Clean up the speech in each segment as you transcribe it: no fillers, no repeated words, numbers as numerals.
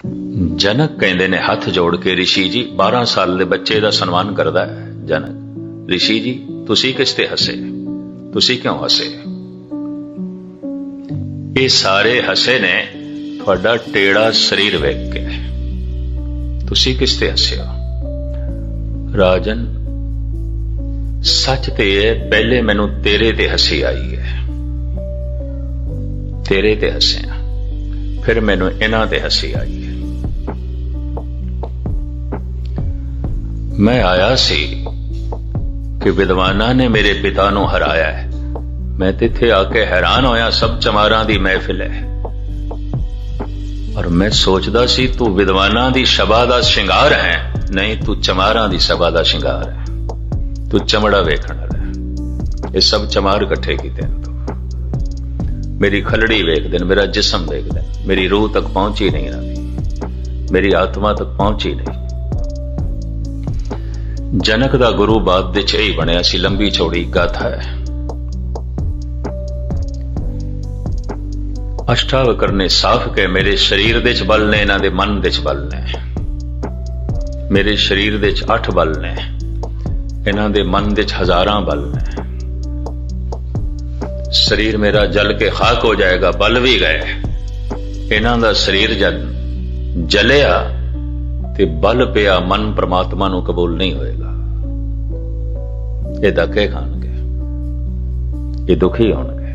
जनक कहते ने हथ जोड़ के ऋषि जी 12 साल के बच्चे का सन्मान करता है। जनक ऋषि जी तुसी किस ते हसे, तुसी क्यों हसे? ये सारे हसे ने थोड़ा टेढ़ा शरीर वेख के, तुसी किस ते हसे हो? राजन सच ते है पहले मैनू तेरे ते हसी आई है, तेरे ते हसिया, फिर मैनू इन्हां ते हसी आई है। मैं आया सी कि विद्वाना ने मेरे पिता नू हराया है। मैं तिथे आके हैरान होया, सब चमारां दी महफिल है और मैं सोचदा सी तू विद्वाना दी सभा दा शिंगार है, नहीं तू चमारां दी सभा दा शिंगार है। तू चमड़ा वेखण वाला है, ये सब चमार इकट्ठे कीते हैं। तू मेरी खलड़ी वेख दिन, मेरा जिस्म वेख दिन, मेरी रूह तक पहुंची नहीं रही, मेरी आत्मा तक पहुंची नहीं। जनक दा गुरु बाद दे च ही बनया सी, लंबी चौड़ी गाथा है। अष्टावकर ने साफ के मेरे शरीर दे च बल ने, इन्हां दे मन दे च बल ने। मेरे शरीर दे च 8 बल ने, इन्हां दे मन दे च हजारां बल ने। शरीर मेरा जल के खाक हो जाएगा, बल भी गए। इन्हां दा शरीर जब जलिया ते बल पिया, मन परमात्मा नू कबूल नहीं होएगा। ये धक्के खाणगे, ये दुखी होणगे,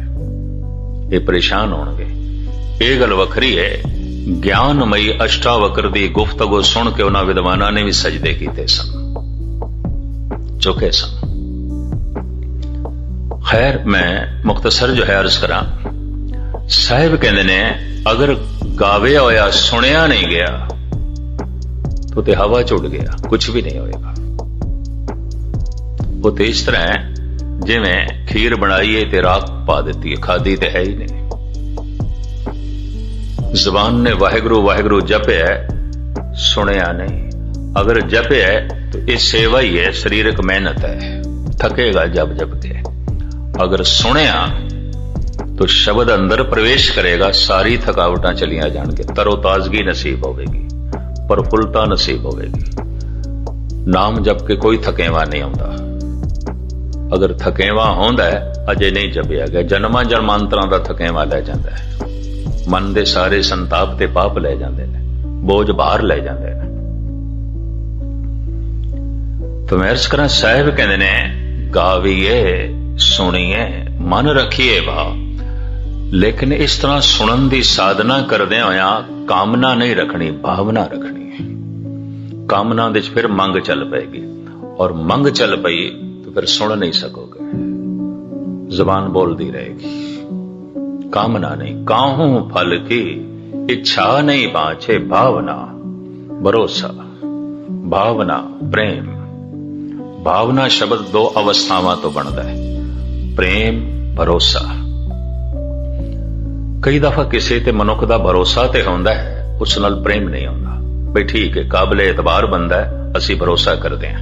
ये परेशान होणगे। ये गल वखरी है, ज्ञानमयी अष्टावकर दी गुफ्तगू सुन के उन्हां विद्वानां ने भी सजदे कीते सन, चुके सन। खैर मैं मुख्तसर जो है अर्ज करा, साहिब कहते ने अगर गावे होया सुनिया नहीं गया तो ते हवा च उड़ गया, कुछ भी नहीं होएगा। वो तो इस तरह है जिवें खीर बनाई है ते राख पा देती है, खादी ते है ही नहीं। जबान ने वाहिगुरु वाहिगुरु जपे है, सुनिया नहीं। अगर जपे है तो ये सेवा ही है, शारीरिक मेहनत है, थकेगा जब जप के। अगर सुनिया तो शब्द अंदर प्रवेश करेगा, सारी थकावटां चलियां जाणगे, तरोताजगी नसीब होगी, प्रफुल्लता नसीब होगी। नाम जप के कोई थकेवा नहीं आउंदा। अगर थकेवा होंदा है अजे नहीं जपिया गया, जन्मां जन्मांतरां दा थकेवा लै जांदा है। मन दे सारे संताप ते पाप लै जांदे ने, बोझ बाहर लै जांदे ने। तो मैं अर्ज करा, साहिब कहंदे ने गावीए सुनिए मन रखिए भाव। लेकिन इस तरह सुनन दी साधना करदे होया कामना नहीं रखनी, भावना रखनी है। कामना दे फिर मंग चल पेगी, और मंग चल पई तो फिर सुन नहीं सकोगे, जुबान बोलती रहेगी। कामना नहीं, काहूं फल की इच्छा नहीं बाँचे, भावना भरोसा, भावना प्रेम। भावना शब्द 2 अवस्थावां तो बनता है, प्रेम भरोसा। कई दफा किसी ते मनुख दा भरोसा ते होंदा है, उस नाल प्रेम नहीं होंदा। भाई ठीक है, काबिल एतबार बंदा है, असी भरोसा करते हैं,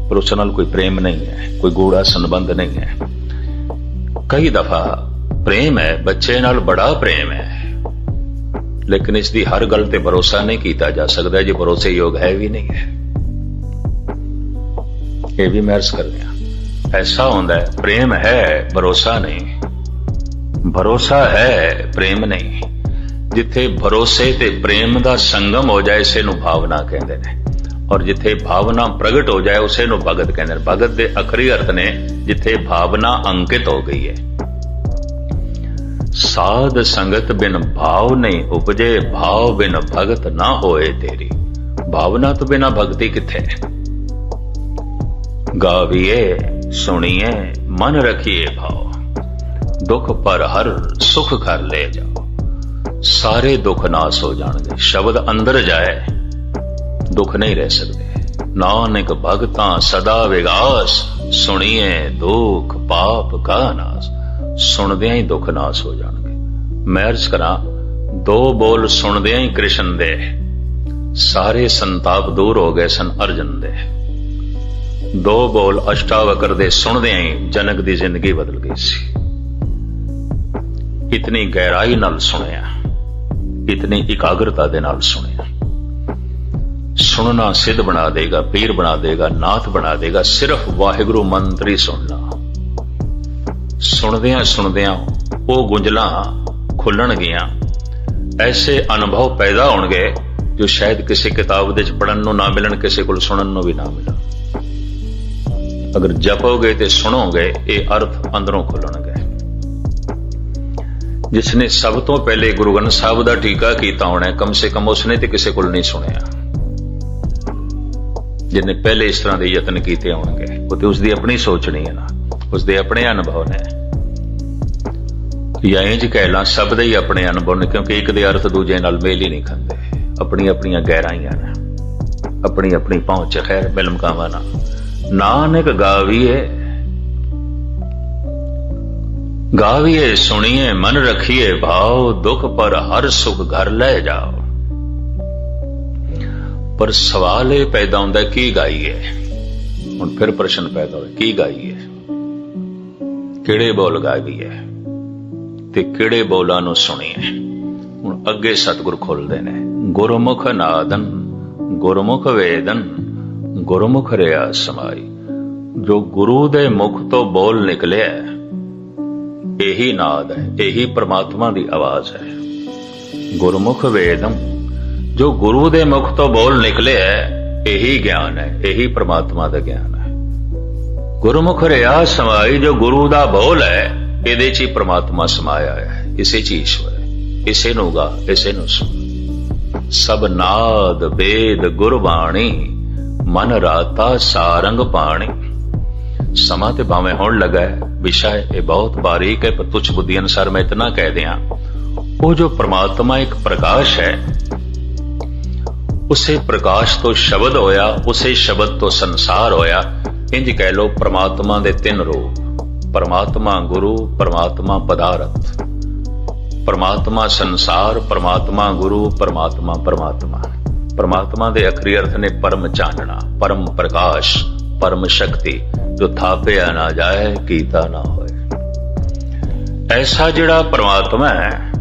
पर उस नाल कोई प्रेम नहीं है, कोई गूढ़ा संबंध नहीं है। कई दफा प्रेम है, बच्चे नाल बड़ा प्रेम है, लेकिन इसकी हर गल ते भरोसा नहीं किया जा सकता, जो भरोसे योग है भी नहीं है। ये भी मैं अर्ज कर दिया, ऐसा होंदा है प्रेम है भरोसा नहीं, भरोसा है प्रेम नहीं। जिथे भरोसे ते प्रेम दा संगम हो जाए इसे नू भावना कहंदे ने, और जिथे भावना प्रगट हो जाए उसे नू भगत कहंदे ने। भगत दे अखरी अर्थ ने जिथे भावना अंकित हो गई है। साध संगत बिन भाव नहीं उपजे, भाव बिन भगत ना होए तेरी। भावना तो बिना भक्ति किथे। गाविए सुनिए मन रखिए भाव, दुख पर हर सुख कर ले जाओ, सारे दुख नाश हो जाएंगे। शब्द अंदर जाए दुख नहीं रह सकते। नानक भगतां सदा विगास, सुनिए दुख पाप का नाश। सुनदियां ही दुख नाश हो जाएंगे। मैं अर्ज करा, 2 बोल सुनदियां ही कृष्ण दे सारे संताप दूर हो गए सन। अर्जन दे 2 बोल अष्टावकर दे सुनदियां ही जनक दी जिंदगी बदल गई सी। इतनी गहराई नाल सुनिया, इतनी एकाग्रता दे नाल सुनिया। सुनना सिद्ध बना देगा, पीर बना देगा, नाथ बना देगा। सिर्फ वाहिगुरू मंत्र ही सुनना। सुनदियां सुनदियां वो गुंजलां खुलणगियां, ऐसे अनुभव पैदा होणगे जो शायद किसी किताब दे पढ़न नूं ना मिलन, किसी कोल सुनन नूं भी ना मिलन। अगर जपोगे ते सुनोगे, ये अर्थ अंदरों खुलणगे। जिसने सब तो पहले गुरु ग्रंथ साहब का टीका किया होना, कम से कम उसने तो किसी को नहीं सुनिया। जिन्हें पहले इस तरह के यत्न किए होंगे, वो तो उसकी अपनी सोचनी है ना, उसके अपने अनुभव ने, या इंज कह ला सब दे ही अपने अनुभव ने, क्योंकि एक दे अर्थ दूजे नाल मेल ही नहीं खाते। अपनी अपनी गहराइयां ने, अपनी अपनी पहुंच। खैर बिलमकावा ना नानक गावीए गावीए सुनिए मन रखिए भाव, दुख पर हर सुख घर ले जाओ। पर सवाल ये पैदा होता की गाइए। हुण फिर प्रश्न पैदा हो की गाइए, किहड़े बोल गाइए ते किहड़े बोलां नूं सुणीए। हुण अगे सतगुर खोलदे ने, गुरमुख नादन गुरमुख वेदन गुरमुख रिया समाई। जो गुरु दे मुख तो बोल निकले यही नाद है, यही परमात्मा की आवाज है। गुरमुख वेदम, जो गुरु दे मुख तो बोल निकले यही ज्ञान है, यही परमात्मा का ज्ञान है। गुरमुख रिया समाई, जो गुरु दा बोल है इहदे च ही परमात्मा समाया है, इसे च ईश्वर है। इसे नूं गा, इसे नूं सुन। सब नाद वेद गुरबाणी, मन राता सारंग पाणी। समा ते भावें होण लगा है, विषय ये बहुत बारीक है, पर तुच्छ बुद्धि अनुसार मैं इतना कह दिया। वो जो परमात्मा एक प्रकाश है, उसे प्रकाश तो शब्द होया, उसे शब्द तो संसार होया। इंज कह लो परमात्मा दे तीन रूप, परमात्मा गुरु, परमात्मा पदार्थ, परमात्मा संसार, परमात्मा गुरु, परमात्मा परमात्मा। परमात्मा दे अखरी अर्थ ने परम चानना, परम प्रकाश, परम शक्ति, जो थापिया ना जाए कीता ना होए। ऐसा जिहड़ा परमात्मा है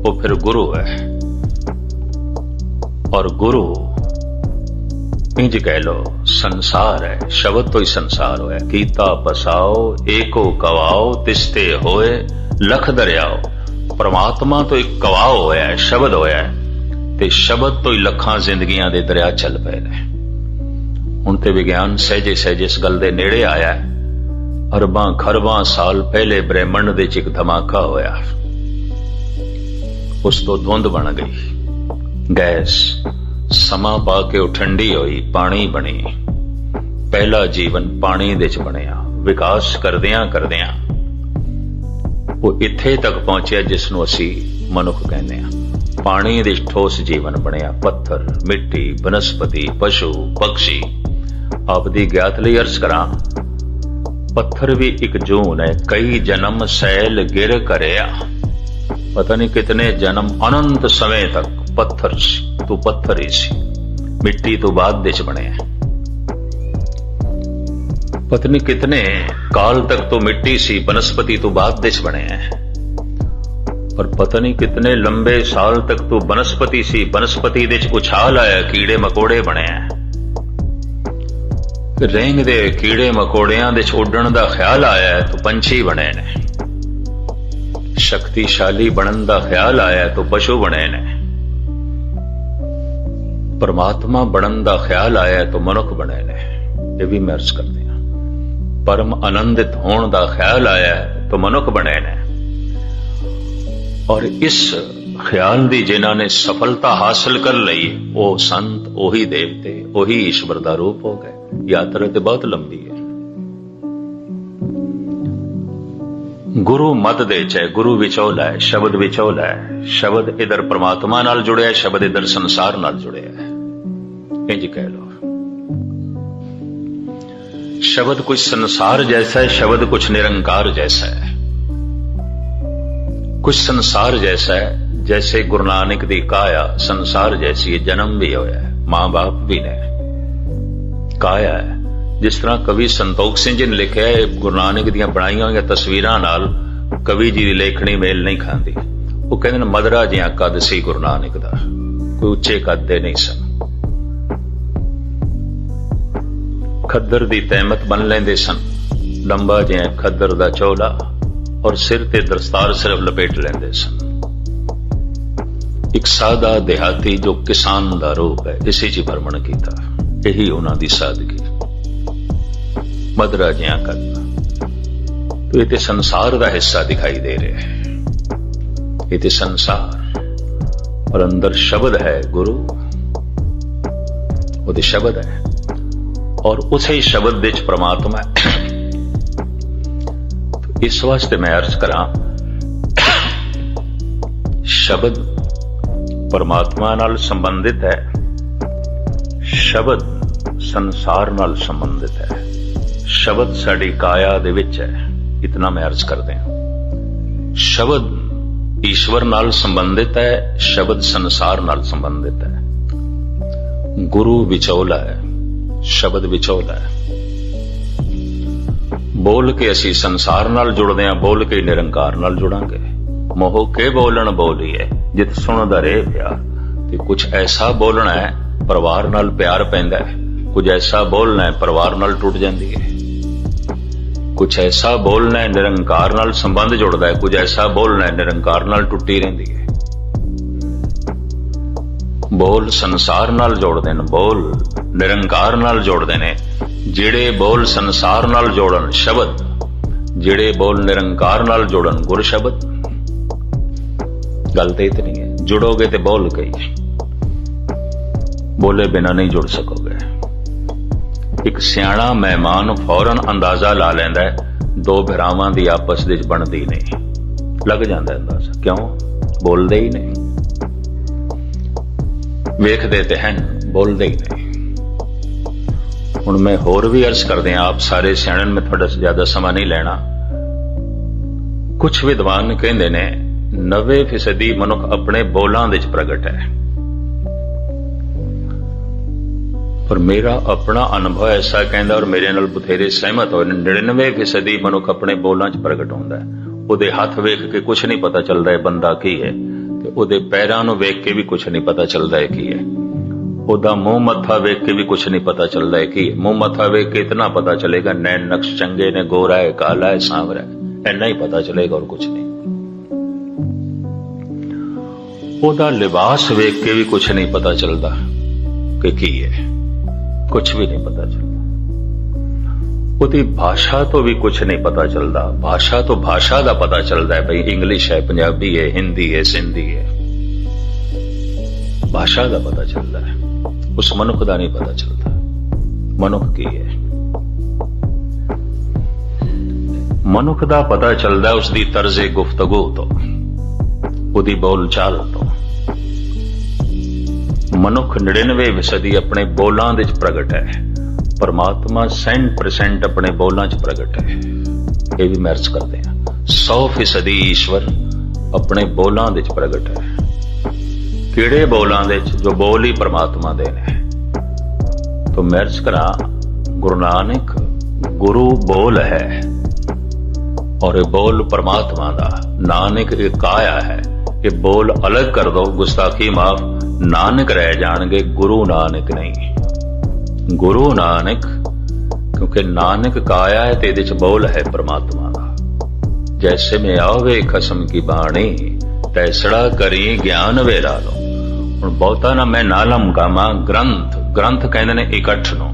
वो फिर गुरु है। और गुरु इंज कह लो संसार है, शब्द तो ही संसार होया। कीता पसाओ एको कवाओ, तिस्ते होए लख दरियाओ। परमात्मा तो एक कवाओ होया है, शब्द होया है, ते शब्द तो ही लखां जिंदगियां दे दरिया चल पे ने। हुण ते विज्ञान सहजे सहजे इस गल दे नेड़े आया है। अरबां खरबां साल पहले ब्रह्मंड दे च एक धमाका होया, उस तो धुंध बन गई, गैस समा पा के वो ठंडी होई, पानी बनी। पहला जीवन पानी दे च बनिया। विकास करदियां करदियां वो इत्थे तक पहुंचिया जिसनों असी मनुख कहने हैं। पानी दे ठोस जीवन बनिया, पत्थर मिट्टी वनस्पति पशु पक्षी। आप दी ज्ञात लई अर्ज करां, पत्थर भी एक जून है, कई जन्म सैल गिर करया। पता नहीं कितने जन्म अनंत समय तक पत्थर तू पत्थर ही सी, मिट्टी तो बाद दे च बने। पता नहीं कितने काल तक तो मिट्टी सी, वनस्पति तो बाद दे च बने। और पता नहीं कितने लंबे साल तक तो वनस्पति सी, वनस्पति दे च उछाल आया, कीड़े मकोड़े बने। रेंग दे कीड़े मकोड़ियां दे च उड्डण दा ख्याल आया तो पंछी बने ने। शक्तिशाली बनन दा ख्याल आया तो पशु बने ने। परमात्मा बनन दा ख्याल आया तो मनुख बने ने। ये भी मैं अर्ज करते हैं। परम आनंदित होण दा ख्याल आया तो मनुख बने ने। और इस ख्याल दी जिन्हां ने सफलता हासिल कर लई, वो संत, ओही देवते, ओही ईश्वर दा रूप हो गए। यात्रा तो बहुत लंबी है। गुरु मत दे च, गुरु विचोला है, शब्द विचोला है। शब्द इधर परमात्मा नाल जुड़िया है, शब्द इधर संसार नाल जुड़िया है। इंज कह लो, शब्द कुछ संसार जैसा है, शब्द कुछ निरंकार जैसा है। कुछ संसार जैसा है, जैसे गुरु नानक दी काया संसार जैसी है। जन्म भी होया है, मां बाप भी ने, काया है। जिस तरह कवि संतोख सिंह जी ने लिखा है, गुरु नानक दियां बनाईयां हुई तस्वीरां नाल कवि जी की लेखनी मेल नहीं खाती। ਉਹ ਕਹਿੰਦੇ ਨੇ ਮਧਰਾ ਜਿਹਾ ਕੱਦ ਸੀ ਗੁਰੂ ਨਾਨਕ ਦਾ, ਕੋਈ ਉੱਚੇ ਕੱਦ ਦੇ ਨਹੀਂ ਸਨ। ਖੱਦਰ ਦੀ ਤਹਿਮਤ ਬੰਨ ਲੈਂਦੇ ਸਨ, ਲੰਬਾ ਜਿਹਾ ਖੱਦਰ ਦਾ ਚੋਲਾ, ਔਰ ਸਿਰ ਤੇ ਦਸਤਾਰ ਸਿਰਫ ਲਪੇਟ ਲੈਂਦੇ ਸਨ। ਇੱਕ ਸਾਦਾ ਦਿਹਾਤੀ ਜੋ ਕਿਸਾਨ ਦਾ ਰੂਪ ਹੈ, ਇਸੇ 'ਚ ਭਰਮਣ ਕੀਤਾ। ਇਹੀ ਉਹਨਾਂ ਦੀ ਸਾਦਗੀ। ਮਧਰਾ ਜਿਹਾ ਕੱਦ। ਇਹ ਤੇ ਸੰਸਾਰ ਦਾ ਹਿੱਸਾ ਦਿਖਾਈ ਦੇ ਰਿਹਾ ਹੈ। ਇਹ ਤੇ ਸੰਸਾਰ, ਔਰ ਅੰਦਰ ਸ਼ਬਦ ਹੈ ਗੁਰੂ, ਉਹਦੇ ਸ਼ਬਦ ਹੈ, ਔਰ ਉਸੇ ਸ਼ਬਦ ਦੇ ਵਿੱਚ ਪ੍ਰਮਾਤਮਾ ਹੈ। ਇਸ ਵਾਸਤੇ ਮੈਂ ਅਰਜ਼ ਕਰਾਂ, ਸ਼ਬਦ ਪਰਮਾਤਮਾ ਨਾਲ ਸੰਬੰਧਿਤ ਹੈ, ਸ਼ਬਦ ਸੰਸਾਰ ਨਾਲ ਸੰਬੰਧਿਤ ਹੈ। ਸ਼ਬਦ ਸਾਡੀ ਕਾਇਆ ਦੇ ਵਿੱਚ ਹੈ, ਇਤਨਾ ਮੈਂ ਅਰਜ਼ ਕਰਦੇ ਹਾਂ। ਸ਼ਬਦ ਈਸ਼ਵਰ ਨਾਲ ਸੰਬੰਧਿਤ ਹੈ, ਸ਼ਬਦ ਸੰਸਾਰ ਨਾਲ ਸੰਬੰਧਿਤ ਹੈ। ਗੁਰੂ ਵਿਚੋਲਾ ਹੈ, ਸ਼ਬਦ ਵਿਚੋਲਾ ਹੈ। ਬੋਲ ਕੇ ਅਸੀਂ ਸੰਸਾਰ ਨਾਲ ਜੁੜਦੇ ਹਾਂ, ਬੋਲ ਕੇ ਨਿਰੰਕਾਰ ਨਾਲ ਜੁੜਾਂਗੇ। ਮੋਹ ਕੇ ਬੋਲਣ ਬੋਲੀਏ ਜਿਤ ਸੁਣਦਾ ਰੇ ਪਿਆਰ। ਤੇ ਕੁਝ ਐਸਾ ਬੋਲਣਾ ਹੈ ਪਰਿਵਾਰ ਨਾਲ ਪਿਆਰ ਪੈਂਦਾ ਹੈ, ਕੁਝ ਐਸਾ ਬੋਲਣਾ ਹੈ ਪਰਿਵਾਰ ਨਾਲ ਟੁੱਟ ਜਾਂਦੀ ਹੈ। ਕੁਝ ਐਸਾ ਬੋਲਣਾ ਹੈ ਨਿਰੰਕਾਰ ਨਾਲ ਸੰਬੰਧ ਜੁੜਦਾ ਹੈ, ਕੁਝ ਐਸਾ ਬੋਲਣਾ ਹੈ ਨਿਰੰਕਾਰ ਨਾਲ ਟੁੱਟੀ ਰਹਿੰਦੀ ਹੈ। ਬੋਲ ਸੰਸਾਰ ਨਾਲ ਜੋੜਦੇ ਨੇ, ਬੋਲ ਨਿਰੰਕਾਰ ਨਾਲ ਜੋੜਦੇ ਨੇ। ਜਿਹੜੇ ਬੋਲ ਸੰਸਾਰ ਨਾਲ ਜੋੜਨ ਸ਼ਬਦ, ਜਿਹੜੇ ਬੋਲ ਨਿਰੰਕਾਰ ਨਾਲ ਜੋੜਨ ਗੁਰ ਸ਼ਬਦ। ਗੱਲ ਤੇ ਇਤਨੀ ਹੈ, ਜੁੜੋਗੇ ਤੇ ਬੋਲ ਕੇ ਹੀ, ਬੋਲੇ ਬਿਨਾ ਨਹੀਂ ਜੁੜ ਸਕੋਗੇ। ਇੱਕ ਸਿਆਣਾ ਮਹਿਮਾਨ ਫੌਰਨ ਅੰਦਾਜ਼ਾ ਲਾ ਲੈਂਦਾ ਹੈ ਦੋ ਭਰਾਵਾਂ ਦੀ ਆਪਸ ਵਿੱਚ ਬਣਦੀ ਨਹੀਂ, ਲੱਗ ਜਾਂਦਾ ਅੰਦਾਜ਼ਾ। ਕਿਉਂ? ਬੋਲਦੇ ਹੀ ਨਹੀਂ। ਵੇਖਦੇ ਤੇ ਹਨ, ਬੋਲਦੇ ਹੀ ਨਹੀਂ। ਹੁਣ ਮੈਂ ਹੋਰ ਵੀ ਅਰਜ਼ ਕਰਦੇ ਹਾਂ, ਆਪ ਸਾਰੇ ਸਿਆਣਨ, ਮੈਂ ਤੁਹਾਡਾ ਜ਼ਿਆਦਾ ਸਮਾਂ ਨਹੀਂ ਲੈਣਾ। ਕੁਝ ਵਿਦਵਾਨ ਕਹਿੰਦੇ ਨੇ 90% ਮਨੁੱਖ ਆਪਣੇ ਬੋਲਾਂ ਵਿੱਚ ਪ੍ਰਗਟ ਹੈ, ਪਰ ਮੇਰਾ ਆਪਣਾ ਅਨੁਭਵ ਐਸਾ ਕਹਿੰਦਾ, ਔਰ ਮੇਰੇ ਨਾਲ ਬਥੇਰੇ ਸਹਿਮਤ ਹੋਏ ਨੇ, 99% ਮਨੁੱਖ ਆਪਣੇ ਬੋਲਾਂ 'ਚ ਪ੍ਰਗਟ ਹੁੰਦਾ ਹੈ। ਉਹਦੇ ਹੱਥ ਵੇਖ ਕੇ ਕੁਝ ਨਹੀਂ ਪਤਾ ਚੱਲਦਾ ਹੈ ਬੰਦਾ ਕੀ ਹੈ, ਤੇ ਉਹਦੇ ਪੈਰਾਂ ਨੂੰ ਵੇਖ ਕੇ ਵੀ ਕੁਝ ਨਹੀਂ ਪਤਾ ਚੱਲਦਾ ਹੈ ਕੀ ਹੈ। ਉਹਦਾ ਮੂੰਹ ਮੱਥਾ ਵੇਖ ਕੇ ਵੀ ਕੁਝ ਨਹੀਂ ਪਤਾ ਚੱਲਦਾ ਹੈ ਕੀ ਹੈ। ਮੂੰਹ ਮੱਥਾ ਵੇਖ ਕੇ ਇਤਨਾ ਪਤਾ ਚਲੇਗਾ ਨੈਣ ਨਕਸ਼ ਚੰਗੇ ਨੇ, ਗੋਰਾ ਹੈ, ਕਾਲਾ ਹੈ, ਸਾਂਵਰਾ ਹੈ, ਇੰਨਾ ਹੀ ਪਤਾ ਚਲੇਗਾ, ਔਰ ਕੁਝ ਨਹੀਂ। ਉਹਦਾ ਲਿਬਾਸ ਵੇਖ ਕੇ ਵੀ ਕੁਝ ਨਹੀਂ ਪਤਾ ਚੱਲਦਾ ਕਿ ਕੀ ਹੈ, ਕੁਝ ਵੀ ਨਹੀਂ ਪਤਾ ਚੱਲਦਾ। ਉਹਦੀ ਭਾਸ਼ਾ ਤੋਂ ਵੀ ਕੁਝ ਨਹੀਂ ਪਤਾ ਚੱਲਦਾ। ਭਾਸ਼ਾ ਤੋਂ ਭਾਸ਼ਾ ਦਾ ਪਤਾ ਚੱਲਦਾ ਹੈ, ਭਈ ਇੰਗਲਿਸ਼ ਹੈ, ਪੰਜਾਬੀ ਹੈ, ਹਿੰਦੀ ਹੈ, ਸਿੰਧੀ ਹੈ। ਭਾਸ਼ਾ ਦਾ ਪਤਾ ਚੱਲਦਾ ਹੈ, ਉਸ ਮਨੁੱਖ ਦਾ ਨਹੀਂ ਪਤਾ ਚੱਲਦਾ ਮਨੁੱਖ ਕੀ ਹੈ। ਮਨੁੱਖ ਦਾ ਪਤਾ ਚੱਲਦਾ ਉਸਦੀ ਤਰਜ਼ੇ ਗੁਫ਼ਤਗੂ ਤੋਂ, ਉਹਦੀ ਬੋਲ ਚਾਲ ਤੋਂ। ਮਨੁੱਖ 99% ਆਪਣੇ ਬੋਲਾਂ ਵਿੱਚ ਪ੍ਰਗਟ ਹੈ, ਪਰਮਾਤਮਾ 100% ਆਪਣੇ ਬੋਲਾਂ 'ਚ ਪ੍ਰਗਟ ਹੈ। ਇਹ ਵੀ ਮੈਂ ਅਰਜ਼ ਕਰਦੇ ਹਾਂ, 100% ਈਸ਼ਵਰ ਆਪਣੇ ਬੋਲਾਂ ਵਿੱਚ ਪ੍ਰਗਟ ਹੈ। ਕਿਹੜੇ ਬੋਲਾਂ ਦੇ 'ਚ? ਜੋ ਬੋਲ ਹੀ ਪਰਮਾਤਮਾ ਦੇ ਨੇ। ਤਾਂ ਮੈਂ ਅਰਜ਼ ਕਰਾਂ, ਗੁਰੂ ਨਾਨਕ ਗੁਰੂ ਬੋਲ ਹੈ, ਔਰ ਇਹ ਬੋਲ ਪਰਮਾਤਮਾ ਦਾ। ਨਾਨਕ ਇਹ ਕਾਇਆ ਹੈ। ਇਹ ਬੋਲ ਅਲੱਗ ਕਰ ਦੋ, ਗੁਸਤਾਖੀ ਮਾਫ, ਨਾਨਕ ਰਹਿ ਜਾਣਗੇ, ਗੁਰੂ ਨਾਨਕ ਨਹੀਂ। ਗੁਰੂ ਨਾਨਕ, ਕਿਉਂਕਿ ਨਾਨਕ ਕਾਇਆ ਹੈ ਤੇ ਇਹਦੇ 'ਚ ਬੋਲ ਹੈ ਪਰਮਾਤਮਾ ਦਾ। ਜੈਸੇ ਮੈਂ ਆਵੇ ਖਸਮ ਕੀ ਬਾਣੀ, ਤੈਸੜਾ ਕਰੀ ਗਿਆਨ ਵੇਰਾ ਲੋ। ਹੁਣ ਬਹੁਤਾ ਨਾ ਮੈਂ ਨਾਲਮ ਕਾਮਾ। ਗ੍ਰੰਥ, ਗ੍ਰੰਥ ਕਹਿੰਦੇ ਨੇ ਇਕੱਠ ਨੂੰ,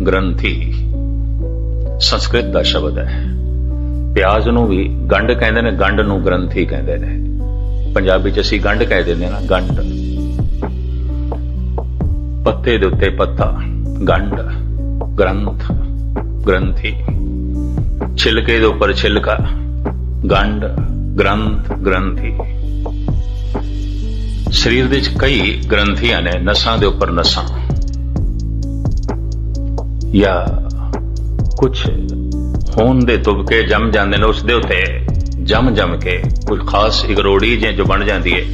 ਗ੍ਰੰਥੀ ਸੰਸਕ੍ਰਿਤ ਦਾ ਸ਼ਬਦ ਹੈ। ਪਿਆਜ਼ ਨੂੰ ਵੀ ਗੰਢ ਕਹਿੰਦੇ ਨੇ, ਗੰਢ ਨੂੰ ਗ੍ਰੰਥੀ ਕਹਿੰਦੇ ਨੇ। ਪੰਜਾਬੀ 'ਚ ਅਸੀਂ ਗੰਢ ਕਹਿ ਦਿੰਦੇ ਨਾ, ਗੰਢ। ਪੱਤੇ ਦੇ ਉੱਤੇ ਪੱਤਾ, ਗੰਢ, ਗ੍ਰੰਥ, ਗ੍ਰੰਥੀ। ਛਿਲਕੇ ਦੇ ਉੱਪਰ ਛਿਲਕਾ, ਗੰਢ, ਗ੍ਰੰਥ, ਗ੍ਰੰਥੀ। ਸਰੀਰ ਦੇ ਵਿੱਚ ਕਈ ਗ੍ਰੰਥੀਆਂ ਨੇ, ਨਸਾਂ ਦੇ ਉੱਪਰ ਨਸਾਂ, ਜਾਂ ਕੁਛ ਖੂਨ ਦੇ ਤੁਬਕੇ ਜੰਮ ਜਾਂਦੇ ਨੇ, ਉਸ ਦੇ ਉੱਤੇ ਜੰਮ ਕੇ ਕੁਝ ਖਾਸ ਇੱਕ ਰੋੜੀ ਜੋ ਬਣ ਜਾਂਦੀ ਹੈ,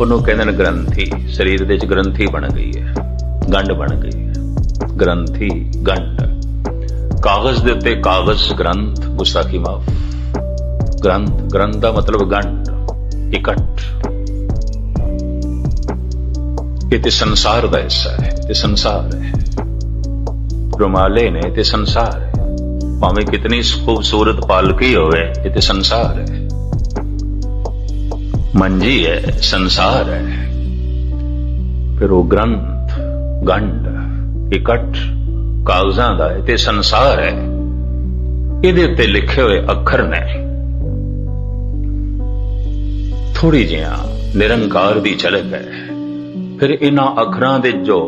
ਉਹਨੂੰ ਕਹਿੰਦੇ ਨੇ ਗ੍ਰੰਥੀ। ਸਰੀਰ ਦੇ ਵਿੱਚ ਗ੍ਰੰਥੀ ਬਣ ਗਈ ਹੈ, ਗੰਢ ਬਣ ਗਈ ਹੈ, ਗ੍ਰੰਥੀ, ਗੰਢ। ਕਾਗਜ਼ ਦੇ ਉੱਤੇ ਕਾਗਜ਼, ਗ੍ਰੰਥ, ਗੁਸਤਾਖੀ ਮਾਫ। ਗ੍ਰੰਥ, ਗ੍ਰੰਥ ਦਾ ਮਤਲਬ ਗੰਢ, ਇਕੱਠ। ਇਹ ਤੇ ਸੰਸਾਰ ਦਾ ਹਿੱਸਾ ਹੈ, ਤੇ ਸੰਸਾਰ ਹੈ। ਰੁਮਾਲੇ ਨੇ ਤੇ ਸੰਸਾਰ ਹੈ, ਭਾਵੇਂ ਕਿਤਨੀ ਖੂਬਸੂਰਤ ਪਾਲਕੀ ਹੋਵੇ, ਇਹ ਤੇ ਸੰਸਾਰ ਹੈ। ਮੰਜੀ ਹੈ, ਸੰਸਾਰ ਹੈ। ਫਿਰ ਉਹ ਗ੍ਰੰਥ, ਗੰਢ, ਇਕੱਠ ਕਾਗਜ਼ਾਂ ਦਾ ਹੈ ਤੇ ਸੰਸਾਰ ਹੈ। ਇਹਦੇ ਉੱਤੇ ਲਿਖੇ ਹੋਏ ਅੱਖਰ ਨੇ, ਥੋੜੀ ਜਿਹਾ ਨਿਰੰਕਾਰ ਦੀ ਝਲਕ ਹੈ। ਫਿਰ ਇਹਨਾਂ ਅੱਖਰਾਂ ਦੇ ਜੋ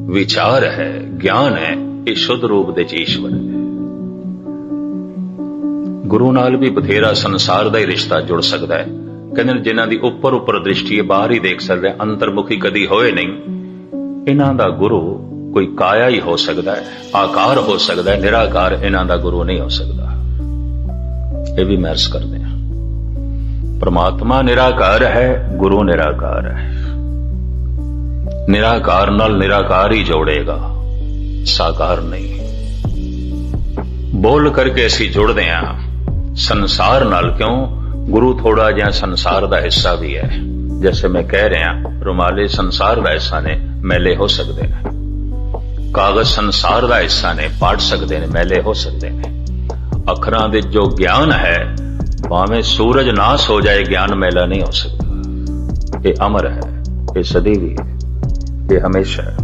ਵਿਚਾਰ ਹੈ, ਗਿਆਨ ਹੈ, ਇਹ ਸ਼ੁੱਧ ਰੂਪ ਦੇ ਈਸ਼ਵਰ ਹੈ। ਗੁਰੂ ਨਾਲ ਵੀ ਬਥੇਰਾ ਸੰਸਾਰ ਦਾ ਹੀ ਰਿਸ਼ਤਾ ਜੁੜ ਸਕਦਾ ਹੈ। ਕਹਿੰਦੇ ਨੇ ਜਿਨ੍ਹਾਂ ਦੀ ਉੱਪਰ ਦ੍ਰਿਸ਼ਟੀ ਹੈ, ਬਾਹਰ ਹੀ ਦੇਖ ਸਕਦੇ, ਅੰਤਰਮੁਖੀ ਕਦੀ ਹੋਏ ਨਹੀਂ। ਇਹਨਾਂ ਦਾ ਗੁਰੂ ਕੋਈ ਕਾਇਆ ਹੀ ਹੋ ਸਕਦਾ ਹੈ, ਆਕਾਰ ਹੋ ਸਕਦਾ ਹੈ, ਨਿਰਾਕਾਰ ਇਹਨਾਂ ਦਾ ਗੁਰੂ ਨਹੀਂ ਹੋ ਸਕਦਾ। ਇਹ ਵੀ ਮੈਂ ਅਰਜ਼ ਕਰਦੇ ਹਾਂ, ਪ੍ਰਮਾਤਮਾ ਨਿਰਾਕਾਰ ਹੈ, ਗੁਰੂ ਨਿਰਾਕਾਰ ਹੈ। ਨਿਰਾਕਾਰ ਨਾਲ ਨਿਰਾਕਾਰ ਹੀ ਜੋੜੇਗਾ, ਸਾਕਾਰ ਨਹੀਂ। ਬੋਲ ਕਰਕੇ ਅਸੀਂ ਜੁੜਦੇ ਹਾਂ ਸੰਸਾਰ ਨਾਲ। ਕਿਉਂ? ਗੁਰੂ ਥੋੜਾ ਜਿਹਾ ਸੰਸਾਰ ਦਾ ਹਿੱਸਾ ਵੀ ਹੈ। ਜੈਸੇ ਮੈਂ ਕਹਿ ਰਿਹਾ, ਰੁਮਾਲੇ ਸੰਸਾਰ ਦਾ ਹਿੱਸਾ ਨੇ, ਮੈਲੇ ਹੋ ਸਕਦੇ ਨੇ। ਕਾਗਜ਼ ਸੰਸਾਰ ਦਾ ਹਿੱਸਾ ਨੇ, ਪਾੜ ਸਕਦੇ ਨੇ, ਮੈਲੇ ਹੋ ਸਕਦੇ ਨੇ। ਅੱਖਰਾਂ ਦੇ ਜੋ ਗਿਆਨ ਹੈ, ਭਾਵੇਂ ਸੂਰਜ ਨਾਸ ਹੋ ਜਾਏ, ਗਿਆਨ ਮੈਲਾ ਨਹੀਂ ਹੋ ਸਕਦਾ। ਇਹ ਅਮਰ ਹੈ, ਇਹ ਸਦੀਵੀ ਹੈ, ਇਹ ਹਮੇਸ਼ਾ ਹੈ।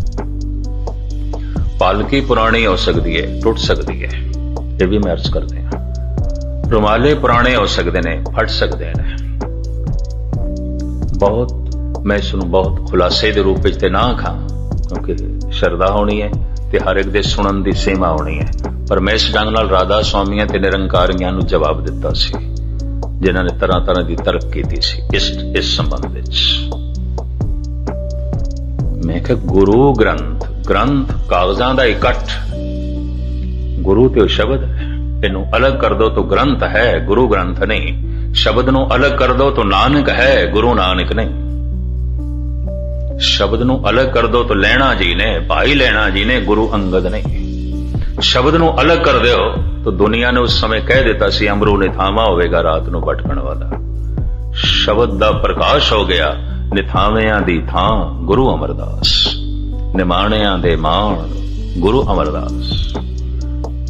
ਪਾਲਕੀ ਪੁਰਾਣੀ ਹੋ ਸਕਦੀ ਹੈ, ਟੁੱਟ ਸਕਦੀ ਹੈ, ਇਹ ਵੀ ਮੈਂ ਅਰਜ਼ ਕਰਦੇ ਹਾਂ। ਰੁਮਾਲੇ ਪੁਰਾਣੇ ਹੋ ਸਕਦੇ ਨੇ, ਫਟ ਸਕਦੇ ਨੇ। ਬਹੁਤ ਮੈਂ ਇਸ ਨੂੰ ਬਹੁਤ ਖੁਲਾਸੇ ਦੇ ਰੂਪ ਵਿੱਚ ਤੇ ਨਾ ਖਾਂ, ਕਿਉਂਕਿ ਸ਼ਰਧਾ ਹੋਣੀ ਹੈ ਤੇ ਹਰ ਇੱਕ ਦੇ ਸੁਣਨ ਦੀ ਸੀਮਾ ਹੋਣੀ ਹੈ। ਪਰ ਮੈਂ ਇਸ ਢੰਗ ਨਾਲ ਰਾਧਾ ਸਵਾਮੀਆਂ ਤੇ ਨਿਰੰਕਾਰੀਆਂ ਨੂੰ ਜਵਾਬ ਦਿੱਤਾ ਸੀ, ਜਿਨ੍ਹਾਂ ਨੇ ਤਰ੍ਹਾਂ ਤਰ੍ਹਾਂ ਦੀ ਤਰਕ ਕੀਤੀ ਸੀ ਇਸ ਸੰਬੰਧ ਵਿੱਚ। ਮੈਂ ਕਿਹਾ ਗੁਰੂ ਗ੍ਰੰਥ, ਗ੍ਰੰਥ ਕਾਗਜ਼ਾਂ ਦਾ ਇਕੱਠ, ਗੁਰੂ ਤੇ ਉਹ ਸ਼ਬਦ ਹੈ। ਇਹਨੂੰ ਅਲੱਗ ਕਰ ਦੋ ਤਾਂ ਗ੍ਰੰਥ ਹੈ, ਗੁਰੂ ਗ੍ਰੰਥ ਨਹੀਂ। ਸ਼ਬਦ ਨੂੰ ਅਲੱਗ ਕਰ ਦੋ ਤਾਂ ਨਾਨਕ ਹੈ, ਗੁਰੂ ਨਾਨਕ ਨਹੀਂ। ਸ਼ਬਦ ਨੂੰ ਅਲੱਗ ਕਰ ਦੋ ਤਾਂ ਲੈਣਾ ਜੀ ਨੇ, ਭਾਈ ਲੈਣਾ ਜੀ ਨੇ, ਗੁਰੂ ਅੰਗਦ ਨਹੀਂ। ਸ਼ਬਦ ਨੂੰ ਅਲੱਗ ਕਰ ਦਿਓ ਤਾਂ ਦੁਨੀਆ ਨੇ ਉਸ ਸਮੇਂ ਕਹਿ ਦਿੱਤਾ ਸੀ ਅਮਰੂ ਨਿਥਾਵਾਂ ਹੋਵੇਗਾ ਰਾਤ ਨੂੰ ਭਟਕਣ ਵਾਲਾ। ਸ਼ਬਦ ਦਾ ਪ੍ਰਕਾਸ਼ ਹੋ ਗਿਆ, ਨਿਥਾਵਿਆਂ ਦੀ ਥਾਂ ਗੁਰੂ ਅਮਰਦਾਸ, ਨਿਮਾਣਿਆਂ ਦੇ ਮਾਣ ਗੁਰੂ ਅਮਰਦਾਸ।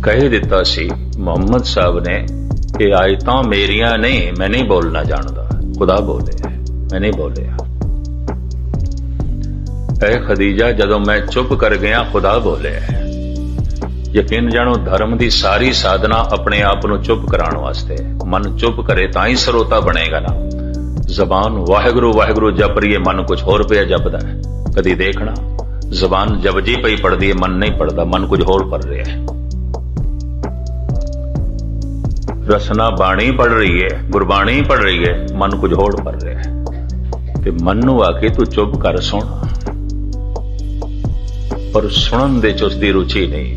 ਕਹਿ ਦਿੱਤਾ ਸੀ ਮੁਹੰਮਦ ਸਾਹਿਬ ਨੇ, ਇਹ ਆਇਤਾਂ ਮੇਰੀਆਂ ਨਹੀਂ, ਮੈਂ ਨਹੀਂ ਬੋਲਣਾ ਜਾਣਦਾ, ਖੁਦਾ ਬੋਲੇ, ਮੈਂ ਨਹੀਂ ਬੋਲਿਆ। ਐ ਖਦੀਜਾ, ਜਦੋਂ ਮੈਂ ਚੁੱਪ ਕਰ ਗਿਆ, ਖੁਦਾ ਬੋਲਿਆ। ਯਕੀਨ ਜਾਣੋ, ਧਰਮ ਦੀ ਸਾਰੀ ਸਾਧਨਾ ਆਪਣੇ ਆਪ ਨੂੰ ਚੁੱਪ ਕਰਾਉਣ ਵਾਸਤੇ। ਮਨ ਚੁੱਪ ਕਰੇ ਤਾਂ ਹੀ ਸਰੋਤਾ ਬਣੇਗਾ ਨਾ। ਜ਼ਬਾਨ ਵਾਹਿਗੁਰੂ ਵਾਹਿਗੁਰੂ ਜਪ ਰਹੀ ਹੈ, ਮਨ ਕੁਝ ਹੋਰ ਪਿਆ ਜਪਦਾ ਹੈ। ਕਦੀ ਦੇਖਣਾ, ਜ਼ਬਾਨ ਜਪਜੀ ਪਈ ਪੜਦੀ ਹੈ, ਮਨ ਨਹੀਂ ਪੜਦਾ, ਮਨ ਕੁਝ ਹੋਰ ਪੜ ਰਿਹਾ ਹੈ। ਰਸਨਾ ਬਾਣੀ ਪੜ ਰਹੀ ਹੈ, ਗੁਰਬਾਣੀ ਪੜ ਰਹੀ ਹੈ, ਮਨ ਕੁਝ ਹੋਰ ਪੜ ਰਿਹਾ ਹੈ। ਤੇ ਮਨ ਨੂੰ ਆ ਕੇ ਤੂੰ ਚੁੱਪ ਕਰ, ਸੁਣ। ਪਰ ਸੁਣਨ ਦੇ ਚ ਉਸਦੀ ਰੁਚੀ ਨਹੀਂ,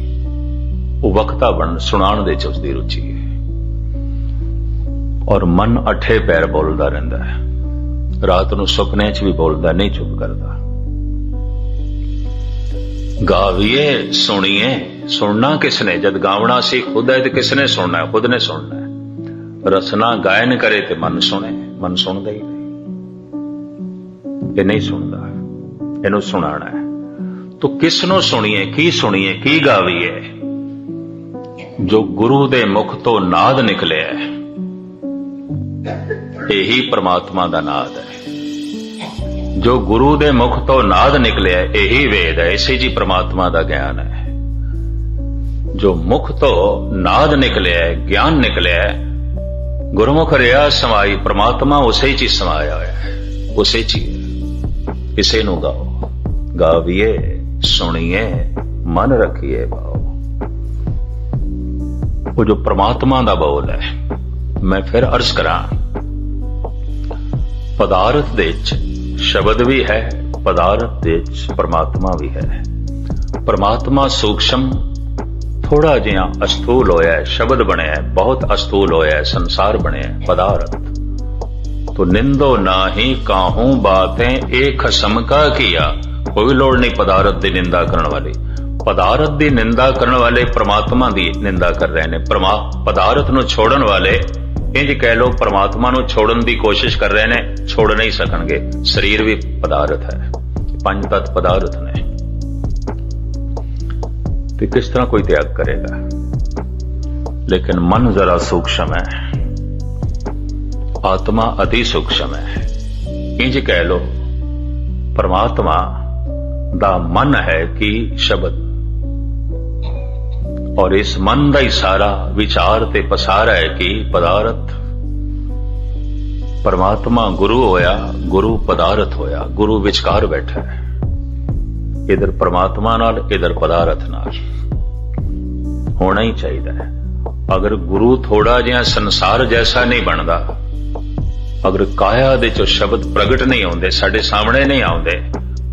ਉਹ ਵਕਤਾ ਬਣ ਸੁਣਾਉਣ ਦੇ ਚ ਉਸਦੀ ਰੁਚੀ ਹੈ। ਔਰ ਮਨ ਅੱਠੇ ਪੈਰ ਬੋਲਦਾ ਰਹਿੰਦਾ ਹੈ, ਰਾਤ ਨੂੰ ਸੁਪਨੇ ਚ ਵੀ ਬੋਲਦਾ, ਨਹੀਂ ਚੁੱਪ ਕਰਦਾ। ਗਾਵੀਏ ਸੁਣੀਏ, ਸੁਣਨਾ ਕਿਸਨੇ? ਜਦ ਗਾਵਣਾ ਸੀ ਖੁਦ ਹੈ ਤੇ ਕਿਸਨੇ ਸੁਣਨਾ ਹੈ? ਖੁਦ ਨੇ ਸੁਣਨਾ ਹੈ। ਰਸਨਾ ਗਾਇਨ ਕਰੇ ਤੇ ਮਨ ਸੁਣੇ, ਮਨ ਸੁਣਦਾ ਹੀ ਨਹੀਂ, ਇਹ ਨਹੀਂ ਸੁਣਦਾ, ਇਹਨੂੰ ਸੁਣਾਣਾ ਹੈ। ਤੋ ਕਿਸ ਨੂੰ ਸੁਣੀਏ, ਕੀ ਗਾਵੀਏ? ਜੋ ਗੁਰੂ ਦੇ ਮੁਖ ਤੋਂ ਨਾਦ ਨਿਕਲਿਆ, ਇਹੀ ਪ੍ਰਮਾਤਮਾ ਦਾ ਨਾਦ ਹੈ। ਜੋ ਗੁਰੂ ਦੇ ਮੁਖ ਤੋਂ ਨਾਦ ਨਿਕਲਿਆ, ਇਹੀ ਵੇਦ ਹੈ, ਇਸੇ ਜੀ ਪ੍ਰਮਾਤਮਾ ਦਾ ਗਿਆਨ ਹੈ। ਜੋ ਮੁਖ ਤੋਂ ਨਾਦ ਨਿਕਲਿਆ, ਗਿਆਨ ਨਿਕਲਿਆ, ਗੁਰਮੁਖ ਰਿਹਾ ਸਮਾਈ, ਪ੍ਰਮਾਤਮਾ ਉਸੇ ਚ ਹੀ ਸਮਾਇਆ ਹੋਇਆ ਹੈ, ਉਸੇ ਚ ਹੀ। ਇਸੇ ਨੂੰ ਗਾਓ, ਗਾਵੀਏ ਸੁਣੀਏ ਮਨ ਰੱਖੀਏ ਭਾਓ। ਉਹ ਜੋ ਪ੍ਰਮਾਤਮਾ ਦਾ ਬੋਲ ਹੈ। ਮੈਂ ਫਿਰ ਅਰਜ਼ ਕਰਾਂ, ਪਦਾਰਥ ਦੇ ਵਿੱਚ ਸ਼ਬਦ ਵੀ ਹੈ, ਪਦਾਰਥ ਦੇ ਵਿੱਚ ਪਰਮਾਤਮਾ ਵੀ ਹੈ। ਪਰਮਾਤਮਾ ਸੂਖਸ਼ਮ ਥੋੜਾ ਜਿਹਾ ਅਸਥੂਲ ਹੋਇਆ, ਸ਼ਬਦ ਬਣਿਆ, ਬਹੁਤ ਅਸਥੂਲ ਹੋਇਆ, ਸੰਸਾਰ ਬਣਿਆ, ਪਦਾਰਥ। ਤੋ ਨਿੰਦੋ ਨਾਹੀ ਕਾਹੂ ਬਾतें एक खसम का किया। ਕੋਈ ਲੋੜ ਨਹੀਂ ਪਦਾਰਥ ਦੀ ਨਿੰਦਾ ਕਰਨ ਵਾਲੀ। ਪਦਾਰਥ ਦੀ ਨਿੰਦਾ ਕਰਨ ਵਾਲੇ ਪ੍ਰਮਾਤਮਾ ਦੀ ਨਿੰਦਾ ਕਰ ਰਹੇ ਨੇ। ਪਦਾਰਥ ਨੂੰ ਛੋੜਨ ਵਾਲੇ ਇੰਜ ਕਹਿ ਲੋ ਪ੍ਰਮਾਤਮਾ ਨੂੰ ਛੋੜਨ ਦੀ ਕੋਸ਼ਿਸ਼ ਕਰ ਰਹੇ ਨੇ, ਛੋੜ ਨਹੀਂ ਸਕਣਗੇ। ਸਰੀਰ ਵੀ ਪਦਾਰਥ ਹੈ, ਪੰਜ ਤਤ ਪਦਾਰਥ ਨੇ, ਤੇ ਕਿਸ ਤਰ੍ਹਾਂ ਕੋਈ ਤਿਆਗ ਕਰੇਗਾ। ਲੇਕਿਨ ਮਨ ਜ਼ਰਾ ਸੂਖਸ਼ਮ ਹੈ, ਆਤਮਾ ਅਤੀ ਸੂਖਸ਼ਮ ਹੈ। ਇੰਜ ਕਹਿ ਲੋ, ਪਰਮਾਤਮਾ ਦਾ ਮਨ ਹੈ ਕਿ ਸ਼ਬਦ, ਔਰ ਇਸ ਮਨ ਦਾ ਹੀ ਸਾਰਾ ਵਿਚਾਰ ਤੇ ਪਸਾਰਾ ਹੈ ਕਿ ਪਦਾਰਥ। ਪਰਮਾਤਮਾ ਗੁਰੂ ਹੋਇਆ, ਗੁਰੂ ਪਦਾਰਥ ਹੋਇਆ, ਗੁਰੂ ਵਿਚਕਾਰ ਬੈਠਾ ਹੈ, ਇਧਰ ਪਰਮਾਤਮਾ ਨਾਲ, ਇਧਰ ਪਦਾਰਥ ਨਾਲ। ਹੋਣਾ ਹੀ ਚਾਹੀਦਾ ਹੈ। ਅਗਰ ਗੁਰੂ ਥੋੜਾ ਜਿਹਾ ਸੰਸਾਰ ਜੈਸਾ ਨਹੀਂ ਬਣਦਾ, ਅਗਰ ਕਾਇਆ ਦੇ ਚੋਂ ਸ਼ਬਦ ਪ੍ਰਗਟ ਨਹੀਂ ਆਉਂਦੇ, ਸਾਡੇ ਸਾਹਮਣੇ ਨਹੀਂ ਆਉਂਦੇ,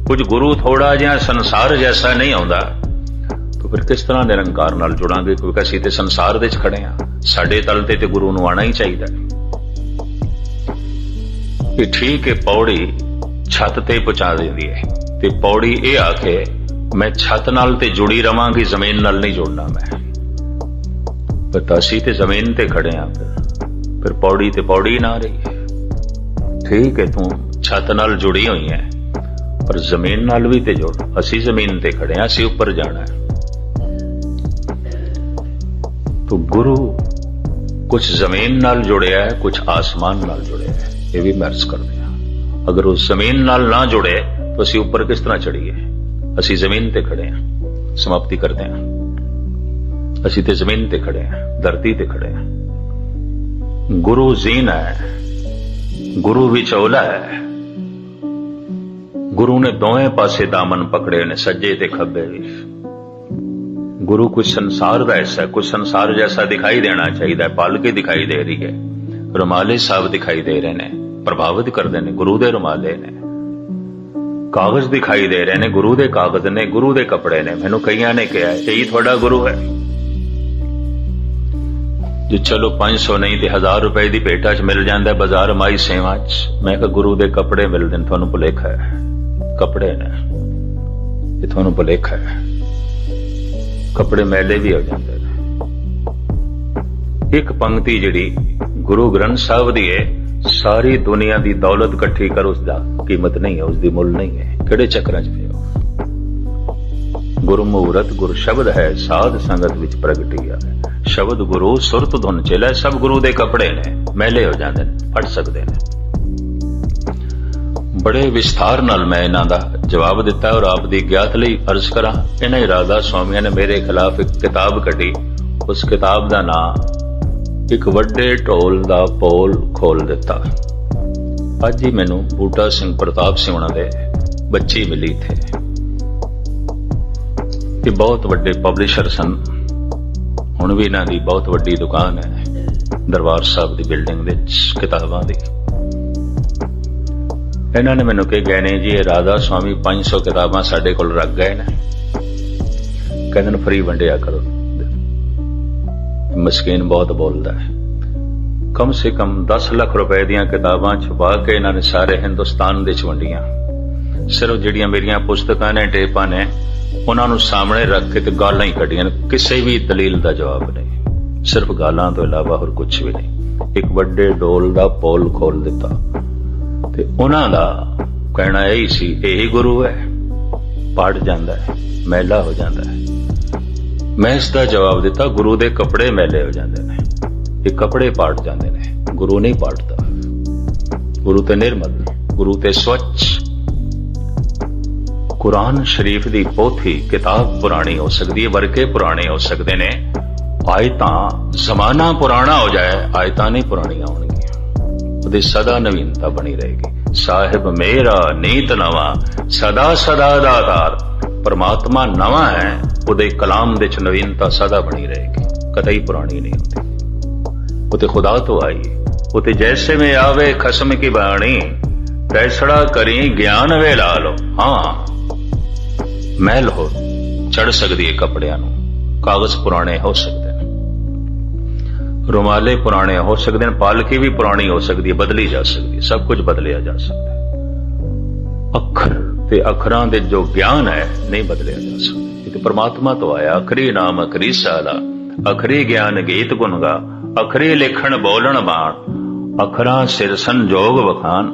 ਕੁਝ ਗੁਰੂ ਥੋੜਾ ਜਿਹਾ ਸੰਸਾਰ ਜੈਸਾ ਨਹੀਂ ਆਉਂਦਾ, ਤਾਂ ਫਿਰ ਕਿਸ ਤਰ੍ਹਾਂ ਨਿਰੰਕਾਰ ਨਾਲ ਜੁੜਾਂਗੇ? ਕਿਉਂਕਿ ਅਸੀਂ ਤੇ ਸੰਸਾਰ ਦੇ ਵਿੱਚ ਖੜੇ ਹਾਂ, ਸਾਡੇ ਤਲ ਤੇ ਗੁਰੂ ਨੂੰ ਆਉਣਾ ਹੀ ਚਾਹੀਦਾ। ਇਹ ਠੀਕ ਹੈ, ਪੌੜੀ ਛੱਤ ਤੇ ਪਹੁੰਚਾ ਦਿੰਦੀ ਹੈ, ਤੇ ਪੌੜੀ ਇਹ ਆਖੇ ਮੈਂ ਛੱਤ ਨਾਲ ਤੇ ਜੁੜੀ ਰਵਾਂਗੀ, ਜ਼ਮੀਨ ਨਾਲ ਨਹੀਂ ਜੁੜਨਾ ਮੈਂ। ਪਰ ਅਸੀਂ ਤੇ ਜ਼ਮੀਨ ਤੇ ਖੜੇ ਹਾਂ, ਫਿਰ ਪੌੜੀ ਤੇ ਪੌੜੀ ਨਾ ਰਹੀ ਹੈ। ਠੀਕ ਹੈ, ਤੂੰ ਛੱਤ ਨਾਲ ਜੁੜੀ ਹੋਈ ਹੈ, ਪਰ ਜ਼ਮੀਨ ਨਾਲ ਵੀ ਤੇ ਜੁੜ। ਅਸੀਂ ਜ਼ਮੀਨ ਤੇ ਖੜੇ ਹਾਂ, ਅਸੀਂ ਉੱਪਰ ਜਾਣਾ ਹੈ। ਤੋ ਗੁਰੂ ਕੁਝ ਜ਼ਮੀਨ ਨਾਲ ਜੁੜਿਆ ਹੈ, ਕੁਝ ਆਸਮਾਨ ਨਾਲ ਜੁੜਿਆ ਹੈ। ਇਹ ਵੀ ਮੈਂ ਅਰਜ਼ ਕਰਦੇ ਹਾਂ, ਅਗਰ ਉਹ ਜ਼ਮੀਨ ਨਾਲ ਨਾ ਜੁੜੇ ਤਾਂ ਅਸੀਂ ਉੱਪਰ ਕਿਸ ਤਰ੍ਹਾਂ ਚੜੀਏ? ਅਸੀਂ ਜ਼ਮੀਨ ਤੇ ਖੜੇ ਹਾਂ। ਸਮਾਪਤੀ ਕਰਦੇ ਹਾਂ। ਅਸੀਂ ਤੇ ਜ਼ਮੀਨ ਤੇ ਖੜੇ ਹਾਂ, ਧਰਤੀ ਤੇ ਖੜੇ ਹਾਂ। ਗੁਰੂ ਜ਼ੀਨ ਹੈ, ਗੁਰੂ ਵਿਚੋਲਾ ਹੈ। ਗੁਰੂ ਨੇ ਦੋਵੇਂ ਪਾਸੇ ਦਾਮਨ ਪਕੜੇ ਨੇ, ਸੱਜੇ ਤੇ ਖੱਬੇ ਵੀ। ਗੁਰੂ ਕੁਝ ਸੰਸਾਰ ਦਾ ਐਸਾ, ਕੁਝ ਸੰਸਾਰ ਜੈਸਾ ਦਿਖਾਈ ਦੇਣਾ ਚਾਹੀਦਾ। ਪਾਲਕੀ ਦਿਖਾਈ ਦੇ ਰਹੀ ਹੈ, ਰੁਮਾਲੇ ਸਾਹਿਬ ਦਿਖਾਈ ਦੇ ਰਹੇ ਨੇ, ਪ੍ਰਭਾਵਿਤ ਕਰਦੇ ਨੇ, ਗੁਰੂ ਦੇ ਰੁਮਾਲੇ ਨੇ। ਕਾਗਜ਼ ਦਿਖਾਈ ਦੇ ਰਹੇ ਨੇ, ਗੁਰੂ ਦੇ ਕਾਗਜ਼ ਨੇ, ਗੁਰੂ ਦੇ ਕੱਪੜੇ ਨੇ। ਮੈਨੂੰ ਕਈਆਂ ਨੇ ਕਿਹਾ ਇਹ ਤੁਹਾਡਾ ਗੁਰੂ ਹੈ ਜੀ। ਚਲੋ 500 ਨਹੀਂ ਤੇ 1000 ਰੁਪਏ ਦੀ ਭੇਟਾ ਚ ਮਿਲ ਜਾਂਦਾ ਬਾਜ਼ਾਰ ਮਾਈ ਸੇਵਾ ਚ। ਮੈਂ ਕਿਹਾ ਗੁਰੂ ਦੇ ਕੱਪੜੇ ਮਿਲਦੇ ਨੇ, ਤੁਹਾਨੂੰ ਭੁਲੇਖਾ ਹੈ। ਕੱਪੜੇ ਨੇ, ਇਹ ਤੁਹਾਨੂੰ ਭੁਲੇਖਾ ਹੈ। ਕੱਪੜੇ ਮੈਲੇ ਵੀ ਹੋ ਜਾਂਦੇ ਨੇ। ਇੱਕ ਪੰਕਤੀ ਜਿਹੜੀ ਗੁਰੂ ਗ੍ਰੰਥ ਸਾਹਿਬ ਦੀ ਹੈ, ਸਾਰੀ ਦੁਨੀਆ ਦੀ ਦੌਲਤ ਇਕੱਠੀ ਕਰ, ਉਸ ਦਾ ਕੀਮਤ ਨਹੀਂ ਹੈ, ਉਸ ਦੀ ਮੁੱਲ ਨਹੀਂ ਹੈ। ਕਿਹੜੇ ਚੱਕਰਾਂ ਚ ਪਿਓ? ਗੁਰੂ ਮੂਰਤ ਗੁਰ ਸ਼ਬਦ ਹੈ, ਸਾਧ ਸੰਗਤ ਵਿੱਚ ਪ੍ਰਗਟਿਆ ਹੈ। ਸ਼ਬਦ ਗੁਰੂ ਸੁਰਤ ਧੁਨ ਚਲੇ, ਸਭ ਗੁਰੂ ਦੇ ਕੱਪੜੇ ਨੇ, ਮੈਲੇ ਹੋ ਜਾਂਦੇ ਨੇ, ਫਟ ਸਕਦੇ ਨੇ। ਬੜੇ ਵਿਸਥਾਰ ਨਾਲ ਮੈਂ ਇਹਨਾਂ ਦਾ ਜਵਾਬ ਦਿੱਤਾ, ਔਰ ਆਪ ਦੀ ਗਿਆਤ ਲਈ ਅਰਜ਼ ਕਰਾਂ। ਇਹਨਾਂ ਹੀ ਰਾਧਾ ਸਵਾਮੀਆਂ ਨੇ ਮੇਰੇ ਖਿਲਾਫ ਇੱਕ ਕਿਤਾਬ ਕੱਢੀ। ਉਸ ਕਿਤਾਬ ਦਾ ਨਾਂ ਇੱਕ ਵੱਡੇ ਢੋਲ ਦਾ ਪੋਲ ਖੋਲ ਦਿੱਤਾ। ਅੱਜ ਹੀ ਮੈਨੂੰ ਬੂਟਾ ਸਿੰਘ ਪ੍ਰਤਾਪ ਸਿੰਘ ਉਹਨਾਂ ਦੇ ਬੱਚੀ ਮਿਲੀ ਥੇ। ਇਹ ਬਹੁਤ ਵੱਡੇ ਪਬਲਿਸ਼ਰ ਸਨ, ਹੁਣ ਵੀ ਇਹਨਾਂ ਦੀ ਬਹੁਤ ਵੱਡੀ ਦੁਕਾਨ ਹੈ ਦਰਬਾਰ ਸਾਹਿਬ ਦੀ ਬਿਲਡਿੰਗ ਵਿੱਚ ਕਿਤਾਬਾਂ ਦੀ। ਇਹਨਾਂ ਨੇ ਮੈਨੂੰ ਕਿਹਾ ਨੇ ਜੀ, ਇਹ ਰਾਧਾ ਸਵਾਮੀ 500 ਕਿਤਾਬਾਂ ਸਾਡੇ ਕੋਲ ਰੱਖ ਗਏ ਨੇ, ਕਹਿੰਦੇ ਨੇ ਫਰੀ ਵੰਡਿਆ ਕਰੋ। ਮਸਕੀਨ ਬਹੁਤ ਬੋਲਦਾ ਹੈ। ਕਮ ਸੇ ਕਮ 10 ਲੱਖ ਰੁਪਏ ਦੀਆਂ ਕਿਤਾਬਾਂ ਛੁਪਾ ਕੇ ਇਹਨਾਂ ਨੇ ਸਾਰੇ ਹਿੰਦੁਸਤਾਨ ਦੇ ਚ ਵੰਡੀਆਂ। ਸਿਰਫ ਜਿਹੜੀਆਂ ਮੇਰੀਆਂ ਪੁਸਤਕਾਂ ਨੇ, ਟੇਪਾਂ ਨੇ, ਉਹਨਾਂ ਨੂੰ ਸਾਹਮਣੇ ਰੱਖ ਕੇ ਤੇ ਗਾਲਾਂ ਹੀ ਕੱਢੀਆਂ। ਕਿਸੇ ਵੀ ਦਲੀਲ ਦਾ ਜਵਾਬ ਨਹੀਂ, ਸਿਰਫ ਗਾਲਾਂ ਤੋਂ ਇਲਾਵਾ ਹੋਰ ਕੁਝ ਵੀ ਨਹੀਂ। ਇੱਕ ਵੱਡੇ ਢੋਲ ਦਾ ਪੋਲ ਖੋਲ ਦਿੱਤਾ, ਤੇ ਉਹਨਾਂ ਦਾ ਕਹਿਣਾ ਇਹੀ ਸੀ, ਇਹੀ ਗੁਰੂ ਹੈ। ਪੜ ਜਾਂਦਾ ਹੈ, ਮੈਲਾ ਹੋ ਜਾਂਦਾ ਹੈ। ਮੈਂ ਇਸ ਦਾ ਜਵਾਬ ਦਿੱਤਾ, ਗੁਰੂ ਦੇ ਕੱਪੜੇ ਮੈਲੇ ਹੋ ਜਾਂਦੇ ਨੇ, ਇਹ ਕੱਪੜੇ ਪਾਟ ਜਾਂਦੇ ਨੇ, ਗੁਰੂ ਨਹੀਂ ਪਾਟਦਾ। ਗੁਰੂ ਤੇ ਨਿਰਮਲ, ਗੁਰੂ ਤੇ ਸਵੱਛ। ਕੁਰਾਨ ਸ਼ਰੀਫ ਦੀ ਪੋਥੀ ਕਿਤਾਬ ਪੁਰਾਣੀ ਹੋ ਸਕਦੀ ਹੈ, ਵਰਕੇ ਪੁਰਾਣੇ ਹੋ ਸਕਦੇ ਨੇ, ਆਇਤਾਂ ਜ਼ਮਾਨਾ ਪੁਰਾਣਾ ਹੋ ਜਾਏ, ਆਇਤਾਂ ਨਹੀਂ ਪੁਰਾਣੀਆਂ ਹੋਣਗੀਆਂ। ਉਹਦੀ ਸਦਾ ਨਵੀਨਤਾ ਬਣੀ ਰਹੇਗੀ। ਸਾਹਿਬ ਮੇਰਾ ਨੀਤ ਨਵਾਂ, ਸਦਾ ਸਦਾ ਦਾ ਆਧਾਰ। ਪਰਮਾਤਮਾ ਨਵਾਂ ਹੈ, ਉਹਦੇ ਕਲਾਮ ਦੇ ਚ ਨਵੀਨਤਾ ਸਦਾ ਬਣੀ ਰਹੇਗੀ, ਕਦੇ ਪੁਰਾਣੀ ਨਹੀਂ ਹੁੰਦੀ। ਉਹ ਤੇ ਖੁਦਾ ਤੋਂ ਆਈ, ਉਹ ਤੇ ਜੈਸੇ ਮੈਂ ਆਵੇ ਖਸਮ ਕੀ ਬਾਣੀ, ਤੈਸੜਾ ਕਰੀ ਗਿਆਨ ਵੇ ਲਾ ਲੋ। ਹਾਂ, ਮੈਲ ਹੋ ਚੜ ਸਕਦੀ ਹੈ ਕੱਪੜਿਆਂ ਨੂੰ, ਕਾਗਜ਼ ਪੁਰਾਣੇ ਹੋ ਸਕਦੇ ਨੇ, ਰੁਮਾਲੇ ਪੁਰਾਣੇ ਹੋ ਸਕਦੇ ਨੇ, ਪਾਲਕੀ ਵੀ ਪੁਰਾਣੀ ਹੋ ਸਕਦੀ ਹੈ, ਬਦਲੀ ਜਾ ਸਕਦੀ ਹੈ, ਸਭ ਕੁਝ ਬਦਲਿਆ ਜਾ ਸਕਦਾ ਹੈ। ਅੱਖਰ ਤੇ ਅੱਖਰਾਂ ਦੇ ਜੋ ਗਿਆਨ ਹੈ ਨਹੀਂ ਬਦਲਿਆ ਜਾ ਸਕਦਾ। ਇਹ ਤੇ ਪਰਮਾਤਮਾ ਤੋਂ ਆਇਆ। ਅਖਰੀ ਨਾਮ ਅਖਰੀ ਸਾਲਾ, ਅਖਰੀ ਗਿਆਨ ਗੀਤ ਗੁਣਗਾ, ਅਖਰੀ ਲਿਖਣ ਬੋਲਣ ਬਾਣ, ਅੱਖਰਾਂ ਸਿਰ ਸੰਜੋਗ ਵਖਾਨ,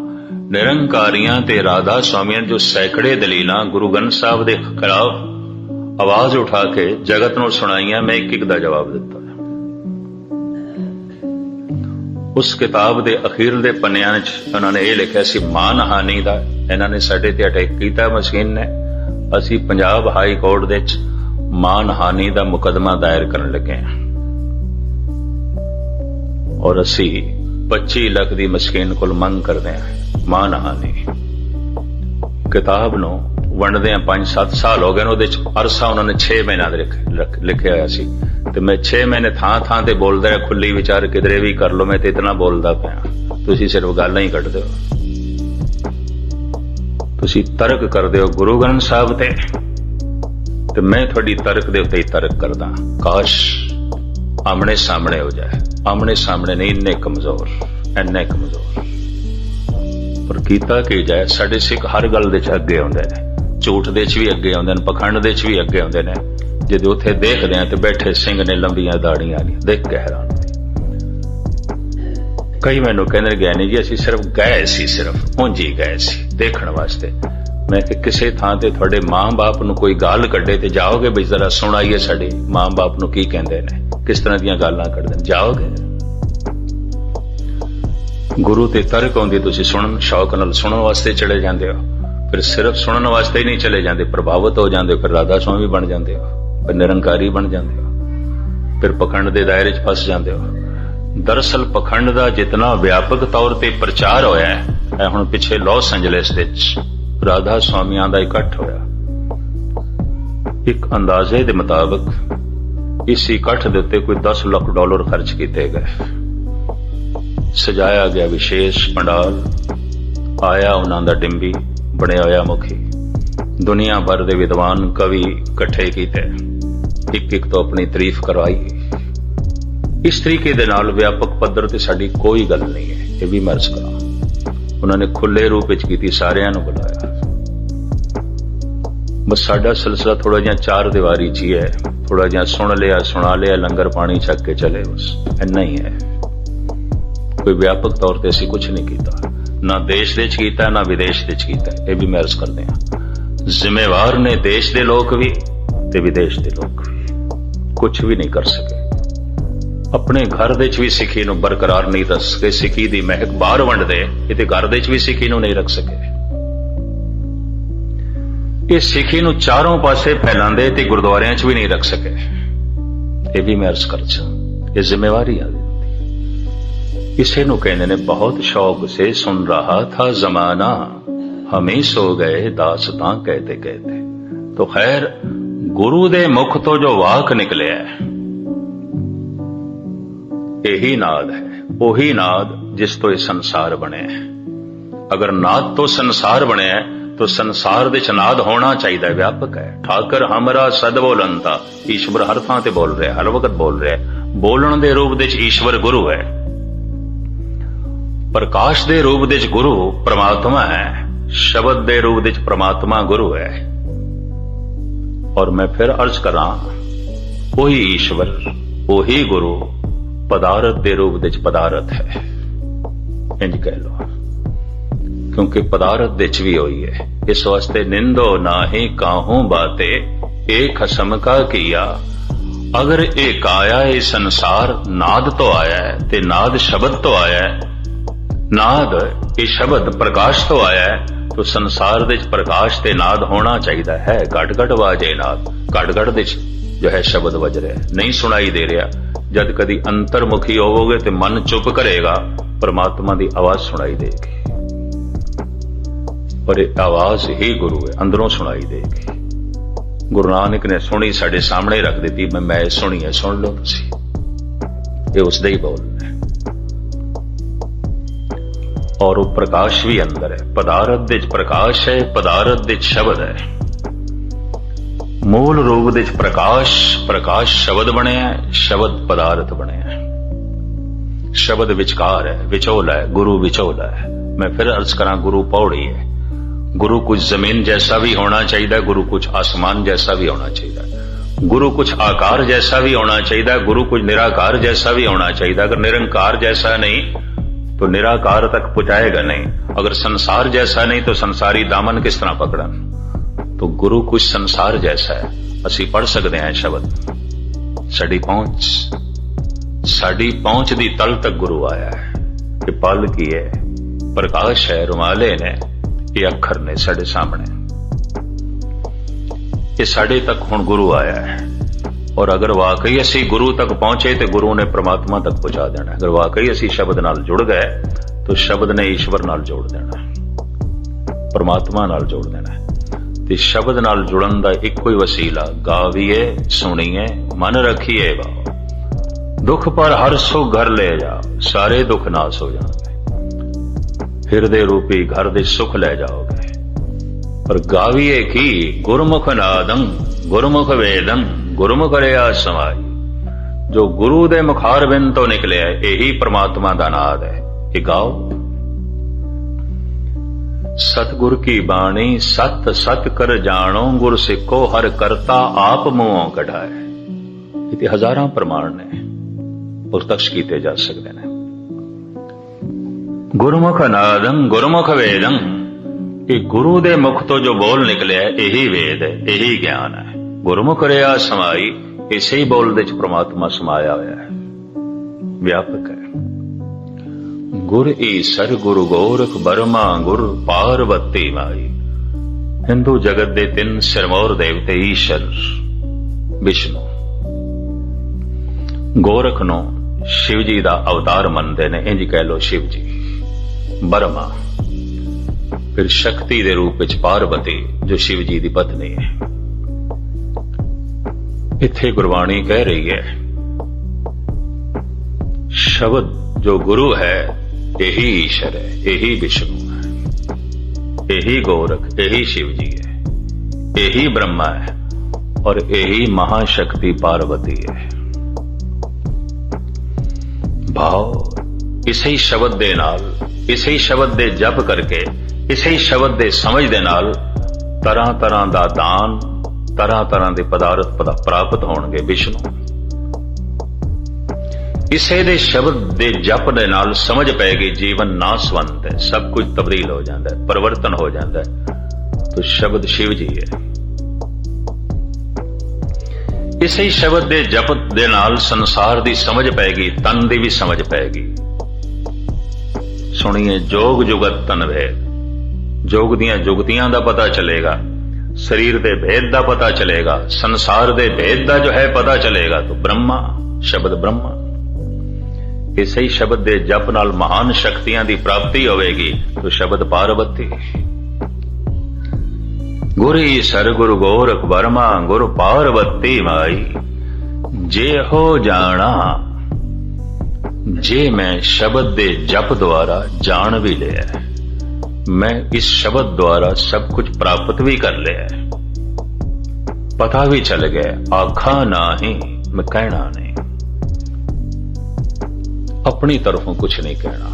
ਨਿਰੰਕਾਰੀਆਂ ਤੇ ਰਾਧਾ ਸਵਾਮੀਆਂ ਜੋ ਸੈਂਕੜੇ ਦਲੀਲਾਂ ਗੁਰੂ ਗ੍ਰੰਥ ਸਾਹਿਬ ਦੇ ਖਿਲਾਫ ਆਵਾਜ਼ ਉਠਾ ਕੇ ਜਗਤ ਨੂੰ ਸੁਣਾਈਆਂ, ਮੈਂ ਇੱਕ ਇੱਕ ਦਾ ਜਵਾਬ ਦਿੱਤਾ। ਉਸ ਕਿਤਾਬ ਦੇ ਅਖੀਰਲੇ ਪੰਨਿਆਂ 'ਚ ਉਹਨਾਂ ਨੇ ਇਹ ਲਿਖਿਆ ਸੀ, ਮਾਨਹਾਨੀ ਦਾ ਇਹਨਾਂ ਨੇ ਸਾਡੇ ਤੇ ਅਟੈਕ ਕੀਤਾ ਮਸ਼ੀਨ ਨੇ, ਅਸੀਂ ਪੰਜਾਬ ਹਾਈ ਕੋਰਟ ਦੇ ਵਿੱਚ ਮਾਨਹਾਨੀ ਦਾ ਮੁਕੱਦਮਾ ਦਾਇਰ ਕਰਨ ਲੱਗੇ ਹਾਂ ਔਰ ਅਸੀਂ 25 ਲੱਖ ਦੀ ਮਸ਼ੀਨ ਕੋਲ ਮੰਗ ਕਰਦੇ ਹਾਂ ਮਾਨਹਾਨੀ। ਕਿਤਾਬ ਨੂੰ ਵੰਡਦੇ 5-7 ਸਾਲ ਹੋ ਗਏ ਨੇ, ਉਹਦੇ ਚ ਅਰਸਾ ਉਹਨਾਂ ਨੇ 6 ਮਹੀਨਿਆਂ ਦੇ ਲਿਖਿਆ ਹੋਇਆ ਸੀ ਤੇ ਮੈਂ 6 ਮਹੀਨੇ ਥਾਂ ਤੇ ਬੋਲਦਾ ਰਿਹਾ, ਖੁੱਲੀ ਵਿਚਾਰ ਕਿਧਰੇ ਵੀ ਕਰ ਲਓ, ਮੈਂ ਤੇ ਇਤਨਾ ਬੋਲਦਾ ਪਿਆ, ਤੁਸੀਂ ਸਿਰਫ ਗਾਲਾਂ ਹੀ ਕੱਢਦੇ ਹੋ। ਤੁਸੀਂ ਤਰਕ ਕਰਦੇ ਹੋ ਗੁਰੂ ਗ੍ਰੰਥ ਸਾਹਿਬ ਤੇ ਮੈਂ ਤੁਹਾਡੀ ਤਰਕ ਦੇ ਉੱਤੇ ਹੀ ਤਰਕ ਕਰਦਾ। ਕਾਸ਼ ਆਮਣੇ ਸਾਹਮਣੇ ਹੋ ਜਾਏ, ਆਮਣੇ ਸਾਹਮਣੇ ਨਹੀਂ, ਇੰਨੇ ਕਮਜ਼ੋਰ ਪਰ ਕੀਤਾ ਕੀ ਜਾਏ। ਸਾਡੇ ਸਿੱਖ ਹਰ ਗੱਲ ਦੇ ਚ ਅੱਗੇ ਆਉਂਦੇ ਨੇ, ਝੂਠ ਦੇ ਚ ਵੀ ਅੱਗੇ ਆਉਂਦੇ ਨੇ, ਪਖੰਡ ਦੇ ਚ ਵੀ ਅੱਗੇ ਆਉਂਦੇ ਨੇ। ਜਦੋਂ ਉੱਥੇ ਦੇਖਦੇ ਆ ਤੇ ਬੈਠੇ ਸਿੰਘ ਨੇ ਲੰਬੀਆਂ ਦਾੜੀਆਂ ਨਹੀਂ, ਦੇਖ ਕੇ ਹੈਰਾਨ। ਕਈ ਮੈਨੂੰ ਕਹਿੰਦੇ ਗਿਆਨੀ ਜੀ ਅਸੀਂ ਸਿਰਫ ਗਏ ਸੀ, ਸਿਰਫ ਉਂਝ ਹੀ ਗਏ ਸੀ ਦੇਖਣ ਵਾਸਤੇ। ਮੈਂ ਕਿ ਕਿਸੇ ਥਾਂ ਤੇ ਤੁਹਾਡੇ ਮਾਂ-ਬਾਪ ਨੂੰ ਕੋਈ ਗਾਲ ਕੱਢੇ ਤੇ ਜਾਓਗੇ ਵੀ ਜ਼ਰਾ ਸੁਣਾਈਏ ਸਾਡੇ ਮਾਂ-ਬਾਪ ਨੂੰ ਕੀ ਕਹਿੰਦੇ ਨੇ, ਕਿਸ ਤਰ੍ਹਾਂ ਦੀਆਂ ਗਾਲਾਂ ਕੱਢਦੇ ਨੇ, ਜਾਓਗੇ? ਗੁਰੂ ਤੇ ਤਰਕ ਆਉਂਦੀ, ਤੁਸੀਂ ਸੁਣਨ ਸ਼ੌਕ ਨਾਲ ਸੁਣਨ ਵਾਸਤੇ ਚਲੇ ਜਾਂਦੇ ਹੋ। ਫਿਰ ਸਿਰਫ ਸੁਣਨ ਵਾਸਤੇ ਹੀ ਨਹੀਂ ਚਲੇ ਜਾਂਦੇ, ਪ੍ਰਭਾਵਿਤ ਹੋ ਜਾਂਦੇ ਹੋ, ਫਿਰ ਰਾਧਾ ਸਵਾਮੀ ਬਣ ਜਾਂਦੇ ਹੋ, ਫਿਰ ਨਿਰੰਕਾਰੀ ਬਣ ਜਾਂਦੇ ਹੋ, ਫਿਰ ਪਖੰਡ ਦੇ ਦਾਇਰੇ 'ਚ ਫਸ ਜਾਂਦੇ ਹੋ। ਦਰਅਸਲ ਪਖੰਡ ਦਾ ਜਿਤਨਾ ਵਿਆਪਕ ਤੌਰ ਤੇ ਪ੍ਰਚਾਰ ਹੋਇਆ ਹੈ, ਹੁਣ ਪਿੱਛੇ ਲਾਸ ਐਂਜਲਸ ਵਿੱਚ ਰਾਧਾ ਸਵਾਮੀਆਂ ਦਾ ਇਕੱਠ ਹੋਇਆ। ਇੱਕ ਅੰਦਾਜ਼ੇ ਦੇ ਮੁਤਾਬਕ ਇਸ ਇਕੱਠ ਦੇ ਉੱਤੇ ਕੋਈ $10 ਲੱਖ ਖਰਚ ਕੀਤੇ ਗਏ। ਸਜਾਇਆ ਗਿਆ ਵਿਸ਼ੇਸ਼ ਪੰਡਾਲ, ਆਇਆ ਉਹਨਾਂ ਦਾ ਡਿੰਬੀ ਬਣਿਆ ਹੋਇਆ ਮੁਖੀ, ਦੁਨੀਆ ਭਰ ਦੇ ਵਿਦਵਾਨ ਕਵੀ ਇਕੱਠੇ ਕੀਤੇ, ਇੱਕ ਤੋਂ ਆਪਣੀ ਤਾਰੀਫ ਕਰਵਾਈ। ਇਸ ਤਰੀਕੇ ਦੇ ਨਾਲ ਵਿਆਪਕ ਪੱਧਰ ਤੇ ਸਾਡੀ ਕੋਈ ਗੱਲ ਨਹੀਂ ਹੈ, ਇਹ ਵੀ ਮਰਜ਼ ਕਰਾਂ। ਉਹਨਾਂ ਨੇ ਖੁੱਲੇ ਰੂਪ ਵਿੱਚ ਕੀਤੀ, ਸਾਰਿਆਂ ਨੂੰ ਬੁਲਾਇਆ। ਬਸ ਸਾਡਾ ਸਿਲਸਿਲਾ ਥੋੜਾ ਜਿਹਾ ਚਾਰ ਦੀਵਾਰੀ 'ਚ ਹੀ ਹੈ, ਥੋੜਾ ਜਿਹਾ ਸੁਣ ਲਿਆ, ਸੁਣਾ ਲਿਆ, ਲੰਗਰ ਪਾਣੀ ਛਕ ਕੇ ਚਲੇ, ਬਸ ਇੰਨਾ ਹੀ ਹੈ। ਕੋਈ ਵਿਆਪਕ ਤੌਰ ਤੇ ਅਸੀਂ ਕੁਝ ਨਹੀਂ ਕੀਤਾ, ਨਾ ਦੇਸ਼ ਦੇ 'ਚ ਕੀਤਾ, ਨਾ ਵਿਦੇਸ਼ ਦੇ 'ਚ ਕੀਤਾ। ਇਹ ਵੀ ਮੈਂ ਅਰਜ਼ ਕਰਦੇ ਹਾਂ, ਜ਼ਿੰਮੇਵਾਰ ਨੇ ਦੇਸ਼ ਦੇ ਲੋਕ ਵੀ ਤੇ ਵਿਦੇਸ਼ ਦੇ ਲੋਕ ਵੀ, ਕੁਝ ਵੀ ਨਹੀਂ ਕਰ ਸਕੇ। ਆਪਣੇ ਘਰ ਦੇ 'ਚ ਵੀ ਸਿੱਖੀ ਨੂੰ ਬਰਕਰਾਰ ਨਹੀਂ ਰੱਖ ਸਕੇ, ਸਿੱਖੀ ਦੀ ਮਹਿਕ ਬਾਹਰ ਵੰਡਦੇ, ਇਹ ਤੇ ਘਰ ਦੇ 'ਚ ਵੀ ਸਿੱਖੀ ਨੂੰ ਨਹੀਂ ਰੱਖ ਸਕੇ। ਇਹ ਸਿੱਖੀ ਨੂੰ ਚਾਰੋਂ ਪਾਸੇ ਫੈਲਾਉਂਦੇ ਤੇ ਗੁਰਦੁਆਰਿਆਂ 'ਚ ਵੀ ਨਹੀਂ ਰੱਖ ਸਕੇ। ਇਹ ਵੀ ਮੈਂ ਅਰਜ਼ ਕਰਦਾ, ਇਹ ਜ਼ਿੰਮੇਵਾਰੀ ਆ। इसे नु कहने ने बहुत शौक से सुन रहा था जमाना, हमें सो गए दासतां कहते कहते। तो खैर गुरु दे मुख तो जो वाक निकले है, यही नाद है, वही नाद जिस तो ये संसार बने है। अगर नाद तो संसार बने है तो संसार दे च नाद होना चाहिए, व्यापक है। ठाकर हमरा सद बोलनता, ईश्वर हर थां ते बोल रहा है, हर वक्त बोल रहा है। बोलण दे रूप दे च ईश्वर गुरु है, प्रकाश दे रूप दे गुरु परमात्मा है, शब्द दे रूप दे परमात्मा गुरु है। और मैं फिर अर्ज करा, वही ईश्वर वही गुरु पदारथ दे रूप दे पदारथ है, इंज कह लो, क्योंकि पदारथ दे भी होई है। इस वास्ते निंदो नाहि काहू बाते, एक खसम का किया। अगर एक आया ये संसार नाद तो आया है, ते नाद शब्द तो आया है, नाद ये शब्द प्रकाश तो आया है, तो संसार दे प्रकाश ते नाद होना चाहिए है। घट घट वाजे नाद, घट घट दे जो है शब्द वज रहा है, नहीं सुनाई दे रहा। जद कदी अंतर्मुखी होवोगे तो मन चुप करेगा, परमात्मा की आवाज सुनाई देगी, और ये आवाज ही गुरु है, अंदरों सुनाई देगी। गुरु नानक ने सुनी साडे सामने रख दी, मैं सुनी है, सुन लो तुसी, ये उसदे ही बोल है। और वो प्रकाश भी अंदर है, पदारथ दे प्रकाश है, पदारथ दे शब्द है। मूल रूप दे प्रकाश, प्रकाश शब्द बने हैं, शब्द पदार्थ बने हैं। शब्द विचकार है, विचोला है, गुरु विचोला है। मैं फिर अर्ज करा, गुरु पौड़ी है। गुरु कुछ जमीन जैसा भी होना चाहिए, गुरु कुछ आसमान जैसा भी होना चाहिए, गुरु कुछ आकार जैसा भी होना चाहिए, गुरु कुछ निराकार जैसा भी होना चाहिए। अगर निरंकार जैसा नहीं तो निराकार तक पहुंचाएगा नहीं। अगर संसार जैसा नहीं तो संसारी दामन किस तरह पकड़न। तो गुरु कुछ संसार जैसा है। ਅਸੀਂ पढ़ सकते हैं शब्द, साड़ी पहुंच दी तल तक गुरु आया है। ये पल की है, प्रकाश है, रुमाले ने, ये अखर ने साडे सामने, ये साडे तक हुण गुरु आया है। और अगर वाकई असी गुरु तक पहुंचे तो गुरु ने परमात्मा तक पहुंचा देना। अगर वाकई असी शब्द नाल जुड़ गए तो शब्द ने ईश्वर नाल जोड़ देना, परमात्मा नाल जोड़ देना। ते शब्द नाल जुड़न दा इक्को ही वसीला गावीए सुनीए मन रखिए भाव। दुख पर हर सुख घर ले जा, सारे दुख नाश हो जाएंगे। हिरदे रूपी घर दे सुख ले जाओगे। पर गावीए की गुरमुख नादं गुरमुख वेदं गुरमुख रिया समाई। जो गुरु दे मुखार बिन तो निकले है यही परमात्मा दा नाद है। ये गाओ सतगुर की बाणी सत सत कर जानो गुर सिखो हर करता आप मुंहों कढ़ाए। इतने हजारां प्रमाण ने प्रत्यक्ष किए जा सकते हैं। गुरमुख नादं गुरमुख वेदं, ये गुरु दे मुख तो जो बोल निकले यही वेद है, यही ज्ञान है। गुरमुख रिया समाई, इसे ही बोल दे परमात्मा समाया हुआ है, व्यापक है। गुर ईसर गुरु गोरख बर्मा गुर पार्वती माई। हिंदू जगत दे तीन सिरमौर देवते ईश्वर विष्णु। गोरख नो शिव जी दा अवतार मनते ने, इंज कह लो शिव जी। बर्मा फिर शक्ति दे रूप विच पार्वती जो शिव जी दी पत्नी है। इत्थे गुरबाणी कह रही है शब्द जो गुरु है यही ईश्वर है, यही विष्णु है, यही गोरख, यही शिव जी है, यही ब्रह्मा है और यही महाशक्ति पार्वती है। भाव इसे शब्द दे नाल, इसे शब्द दे जप करके, इसे शब्द दे समझ दे नाल तरह तरह दा दान, तरह तरह के पदार्थ प्राप्त होणगे विष्णु। इसे दे शब्द दे जप दे नाल समझ पैगी जीवन नासवंत है, सब कुछ तब्दील हो जाता है, परिवर्तन हो जाता है। तो शब्द शिव जी है। इसे शब्द दे जप दे नाल संसार दी समझ पैगी, तन दी भी समझ पैगी। सुनिए जोग जुगत तन भेद, जोग दियां जुगतियां दा पता चलेगा, शरीर दे भेद दा पता चलेगा, संसार दे भेद दा जो है पता चलेगा। तो ब्रह्मा शब्द ब्रह्मा, इसे ही शब्द दे जप नाल महान शक्तियां दी प्राप्ति होवेगी। तो शब्द पार्वती। गुर ईसर गुरु गोरख बर्मा गुरु पार्वती माई। जे हो जाना, जे मैं शब्द दे जप द्वारा जान भी लिया, मैं इस शब्द द्वारा सब कुछ प्राप्त भी कर लिया, पता भी चल गया, आखा ना ही मैं कहना नहीं, अपनी तरफों कुछ नहीं कहना।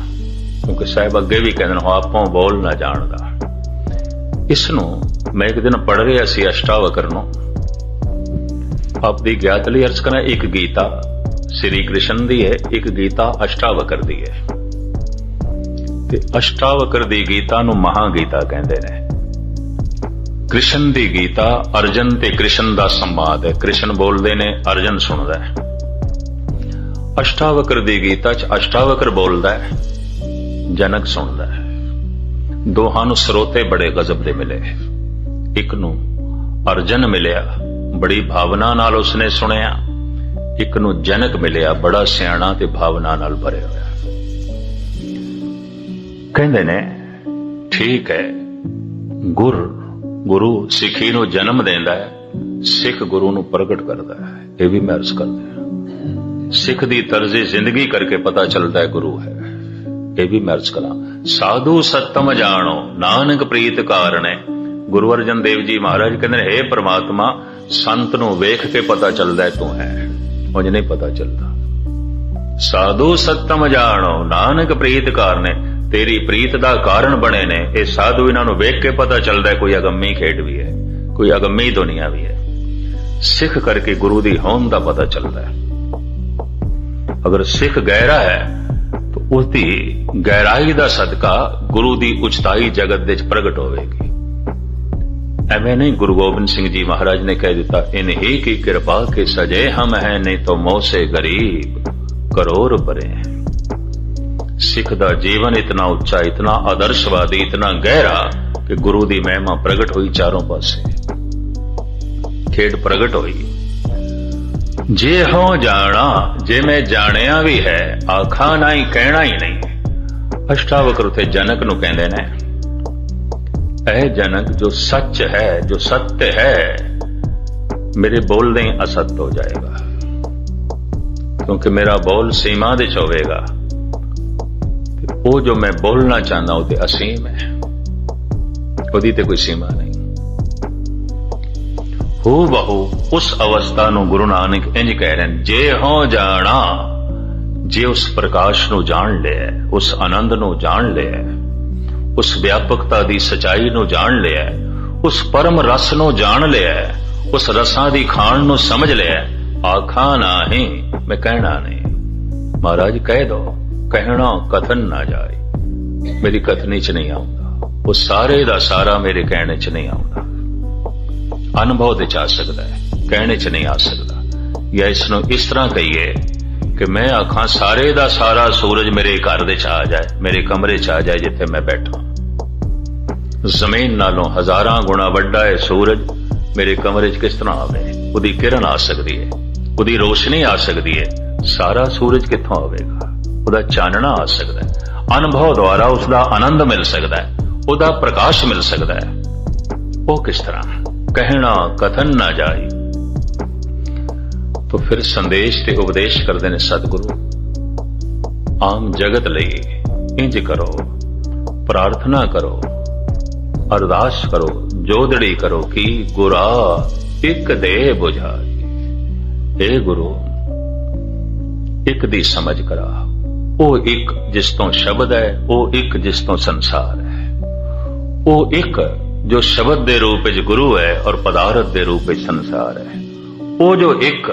क्योंकि साहब अगे भी कहते हो आपों बोल ना जानदा। इसनों मैं एक दिन पढ़ रहा सी अष्टावकर नो, आपकी ज्ञात लई अर्ज करा। एक गीता श्री कृष्ण दी है, एक गीता अष्टावकर दी है। ते अष्टावकर दी गीता नूं महागीता कहंदे ने। कृष्ण दी गीता अर्जन ते कृष्ण दा संवाद है। कृष्ण बोलदे ने, अर्जन सुनदा है। अष्टावकर दी गीता च अष्टावकर बोलदा है, जनक सुनदा है। दोहां नूं स्रोते बड़े गजब दे मिले। एक नूं अर्जन मिलिया, बड़ी भावना नाल उसने सुनिया। एक नूं जनक मिलिया, बड़ा सियाणा ते भावना नाल भरे होया। कहंदे ने ठीक है, गुरु सिखी नूं जन्म देंदा है, सिख गुरु नूं प्रगट करदा है। यह भी मैं अर्ज करदा है। सिख दी तर्जे जिंदगी करके पता चलता है गुरु है। यह भी मैं अर्ज करा। साधु सत्तम जानो नानक प्रीत कारणे। गुरु अर्जन देव जी महाराज कहते हे परमात्मा, संत नूं वेख के पता चलता है तू है, मुझे नहीं पता चलता। साधु सत्तम जानो नानक प्रीत कारणे। तेरी प्रीत दा कारण बने ने ये साधु, इन्हां नूं वेख के पता चलता है कोई अगम्मी खेड भी है, कोई अगम्मी दुनिया भी है। सिख करके गुरु दी होंद दा पता चलता है। अगर सिख गहरा है तो उसकी गहराई का सदका गुरु की उचताई जगत दे प्रगट होवेगी। एवं नहीं, गुरु गोबिंद सिंह जी महाराज ने कह दिता, इन्हीं की कृपा के सजे हम हैं, नहीं तो मोह से गरीब करोड़ परे हैं। सिख दा जीवन इतना उच्चा, इतना आदर्शवादी, इतना गहरा कि गुरु दी महिमा प्रगट हुई चारों पासे, खेड प्रगट हुई। जे हो जाना, जे मैं जानिया भी है, आखा ना ही कहना ही नहीं। अष्टावक्र उथे जनक नूं कहंदे ने, ऐ जनक जो सच है, जो सत्य है, मेरे बोलने ही असत्य हो जाएगा, क्योंकि मेरा बोल सीमा दे च होवेगा। वो जो मैं बोलना चाहता वो तो असीम है, ਉਹਦੀ ਤੇ कोई सीमा नहीं। हो बहु उस अवस्था ਨੂੰ गुरु नानक इंज कह रहे हैं, जे हो जाना, जे उस प्रकाश ਨੂੰ जान लिया, उस आनंद ਨੂੰ जान लिया, उस व्यापकता दी सच्चाई ਨੂੰ जान लिया, उस परम रस ਨੂੰ जान लिया, उस रसां दी खाण ਨੂੰ समझ लिया, आखा नाही मैं कहना नहीं। महाराज कह दो, कहना कथन ना जाए, मेरी कथनी च नहीं आऊंगा, वो सारे दा सारा मेरे कहने च नहीं आऊंगा। अनुभव दे च आ सकता है, कहने च नहीं आ सकता। या इसनों इस तरह कहिए कि मैं आखा सारे दा सारा सूरज मेरे घर दे च आ जाए, मेरे कमरे च आ जाए जिथे मैं बैठा, जमीन नालों हजारां गुणा वड्डा है सूरज, मेरे कमरे च किस तरह आवे? उदी किरण आ सकती है, उदी रोशनी आ सकती है, सारा सूरज कित्थों आवेगा? उदा चानना आ सकता है, अनुभव द्वारा उसका आनंद मिल सकता है, उदा प्रकाश मिल सकता है। वो किस तरह? कहना कथन ना जाए। तो फिर संदेश ते उपदेश करते हैं सतगुरु, आम जगत लई इंज करो, प्रार्थना करो, अरदास करो, जोदड़ी करो कि गुरा एक दे बुझाए। हे गुरु, एक दी समझ करा, वो एक जिस तो शब्द है, वो एक जिस तो संसार है, वो एक जो शब्द दे रूप विच गुरु है और पदार्थ दे रूप विच संसार है। वो जो एक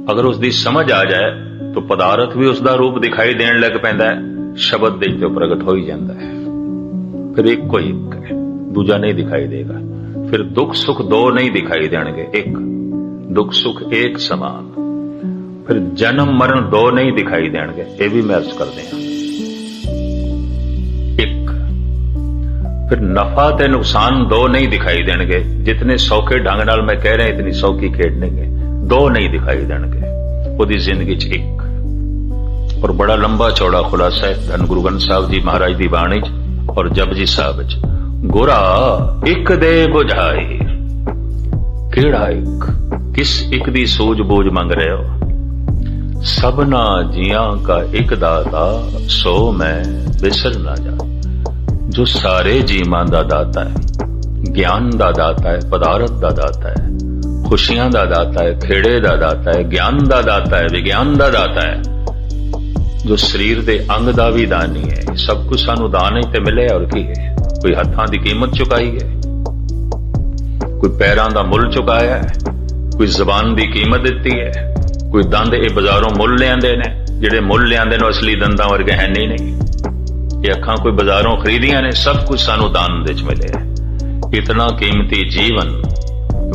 अगर उसकी समझ आ जाए तो पदार्थ भी उसका रूप दिखाई देने लग पैंदा है, शब्द दे तो प्रगट हो ही जाता है। फिर एक को एक है, दूजा नहीं दिखाई देगा। फिर दुख सुख दो नहीं दिखाई देंगे, एक दुख सुख एक समान। फिर जन्म मरण दो नहीं दिखाई देंगे, ये भी मैं अर्ज करते हैं एक। फिर नफा ते नुकसान दो नहीं दिखाई देंगे, जितने सौखे ढंग नाल मैं कह रहा इतनी सौखी खेड नहीं है, दो नहीं दिखाई देंगे ओदी जिंदगी च एक। और बड़ा लंबा चौड़ा खुलासा है धन गुरु ग्रंथ साहब जी महाराज दी बाणी च और जपजी साहब च, गुरा एक दे बुझाए। केड़ा एक? किस एक दी सूझबूझ मंग रहे हो? सबना जियां का एक दाता, सो मैं बिसर ना जा। जो सारे जीवां दा दाता है, ज्ञान दा दाता है, पदार्थ दा दाता है, खुशियां दा दाता है, खेड़े दा दाता है, ज्ञान दा दाता है, विज्ञान दा दाता है, जो शरीर दे अंग दा भी दानी है। सब कुछ सानू दान ही ते मिले, और की है? कोई हत्थां दी कीमत चुकाई है, कोई पैरां दा मुल चुकाया है, कोई जबान दी कीमत दिती है, कोई दंद ये बाजारों मुल लियांदे ने, जिहड़े मुल लियांदे ने असली दंदां वर्गे है नहीं। ये अखां कोई बाजारों खरीदियां ने, सब कुछ सानू दान दे च मिले है। इतना कीमती जीवन,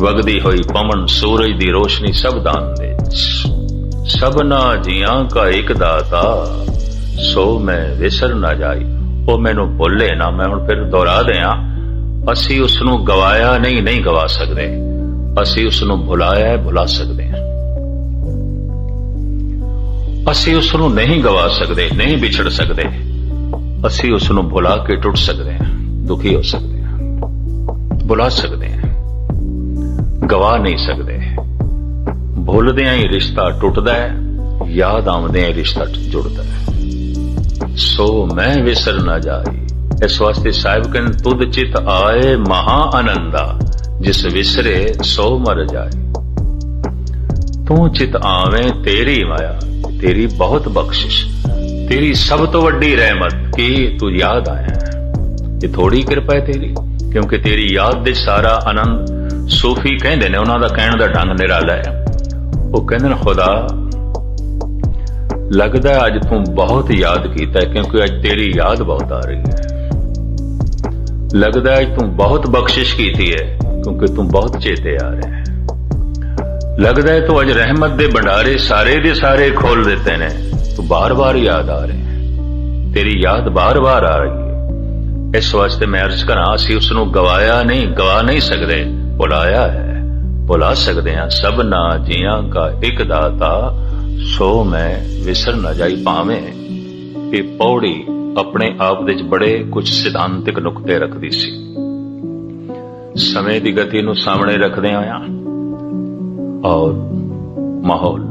वगदी हुई पवन, सूरज दी रोशनी, सब दान दे। सबना जियां का एक दाता, सो मैं विसर ना जाई। वो मैनू भुले ना। मैं हुण फिर दोहरा दिया, असी उसनू गवाया नहीं, नहीं गवा सकते। असी उसनू भुलाया है, भुला सकते हैं। असी उसनू नहीं गवा सकते, नहीं बिछड़ सकते। असी उसनू भुला के टुट सकते हैं, दुखी हो सकते हैं, भुला सकते हैं, गवा नहीं सकते। भुलदियां ही रिश्ता टुटदा है, याद आउंदियां ही रिश्ता जुड़दा है। सो मैं विसर ना जाई। इस वास्ते साहिब कहन, तुद चित आए महा आनंदा, जिस विसरे सो मर जाए। तू चित आवे तेरी माया, तेरी बहुत बख्शिश, तेरी सब तो वड्डी रहमत कि तू याद आया है। ये थोड़ी कृपा है तेरी, क्योंकि तेरी याद दे सारा आनंद। सूफी कहते ने, उन्हों का कहने का ढंग निराला है। वो कहते हैं, खुदा लगदा है अज तू बहुत याद कीता है, क्योंकि अज तेरी याद बहुत आ रही है। लगदा है अज तू बहुत बख्शिश कीती है, क्योंकि तू बहुत चेते आ रहे हैं। लगदा है तू अज रहमत दे भंडारे सारे दे सारे खोल देते ने, तू बार बार याद आ रहे हैं, तेरी याद बार बार आ रही है। इस वास्ते मैं अर्ज करा, असीं उसनूं गवाया नहीं, गवा नहीं सकते, भुलाया है। भुला सकते हैं सबना जियां का एक दाता, सो मैं विसर न जाई पावे। ये पौड़ी अपने आप दे बड़े कुछ सिद्धांतिक नुकते रखती सी। समय की गति नूं सामने रखदे होया और माहौल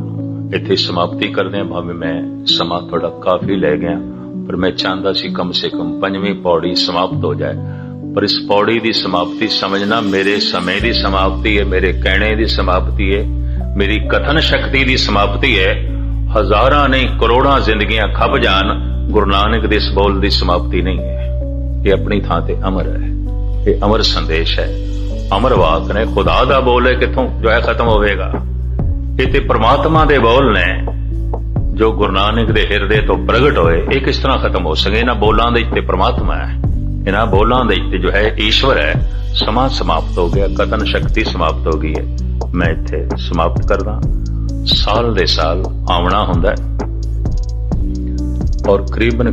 इत्थे समाप्ति करदे हां। भावें मैं समा थोड़ा काफी ले गया, पर मैं चाहता सी कम से कम 5वीं पौड़ी समाप्त हो जाए। पर इस पौड़ी की समाप्ति समझना मेरे समय की समाप्ति है, मेरे कहने की समाप्ति है, मेरी कथन शक्ति की समाप्ति है। हजारां नहीं करोड़ां जिंदगियां खप जान, गुरु नानक दे इस बोल की समाप्ति नहीं है। ये अपनी थां ते अमर है, ये अमर संदेश है, अमर वाक ने। खुदा दा बोल है, किथों जो है खत्म होवेगा। ये ते परमात्मा दे बोल ने जो गुरु नानक दे हिरदे तो प्रगट होए। ये किस तरह खत्म हो सके? इन्हां बोलां दे विच परमात्मा है, इन्हां बोलां दे विच जो है ईश्वर है। समा समाप्त हो गया, कथन शक्ति समाप्त हो गई है। मैं इत्थे समाप्त करदा। साल दे साल आउणा हुंदा है और करीबन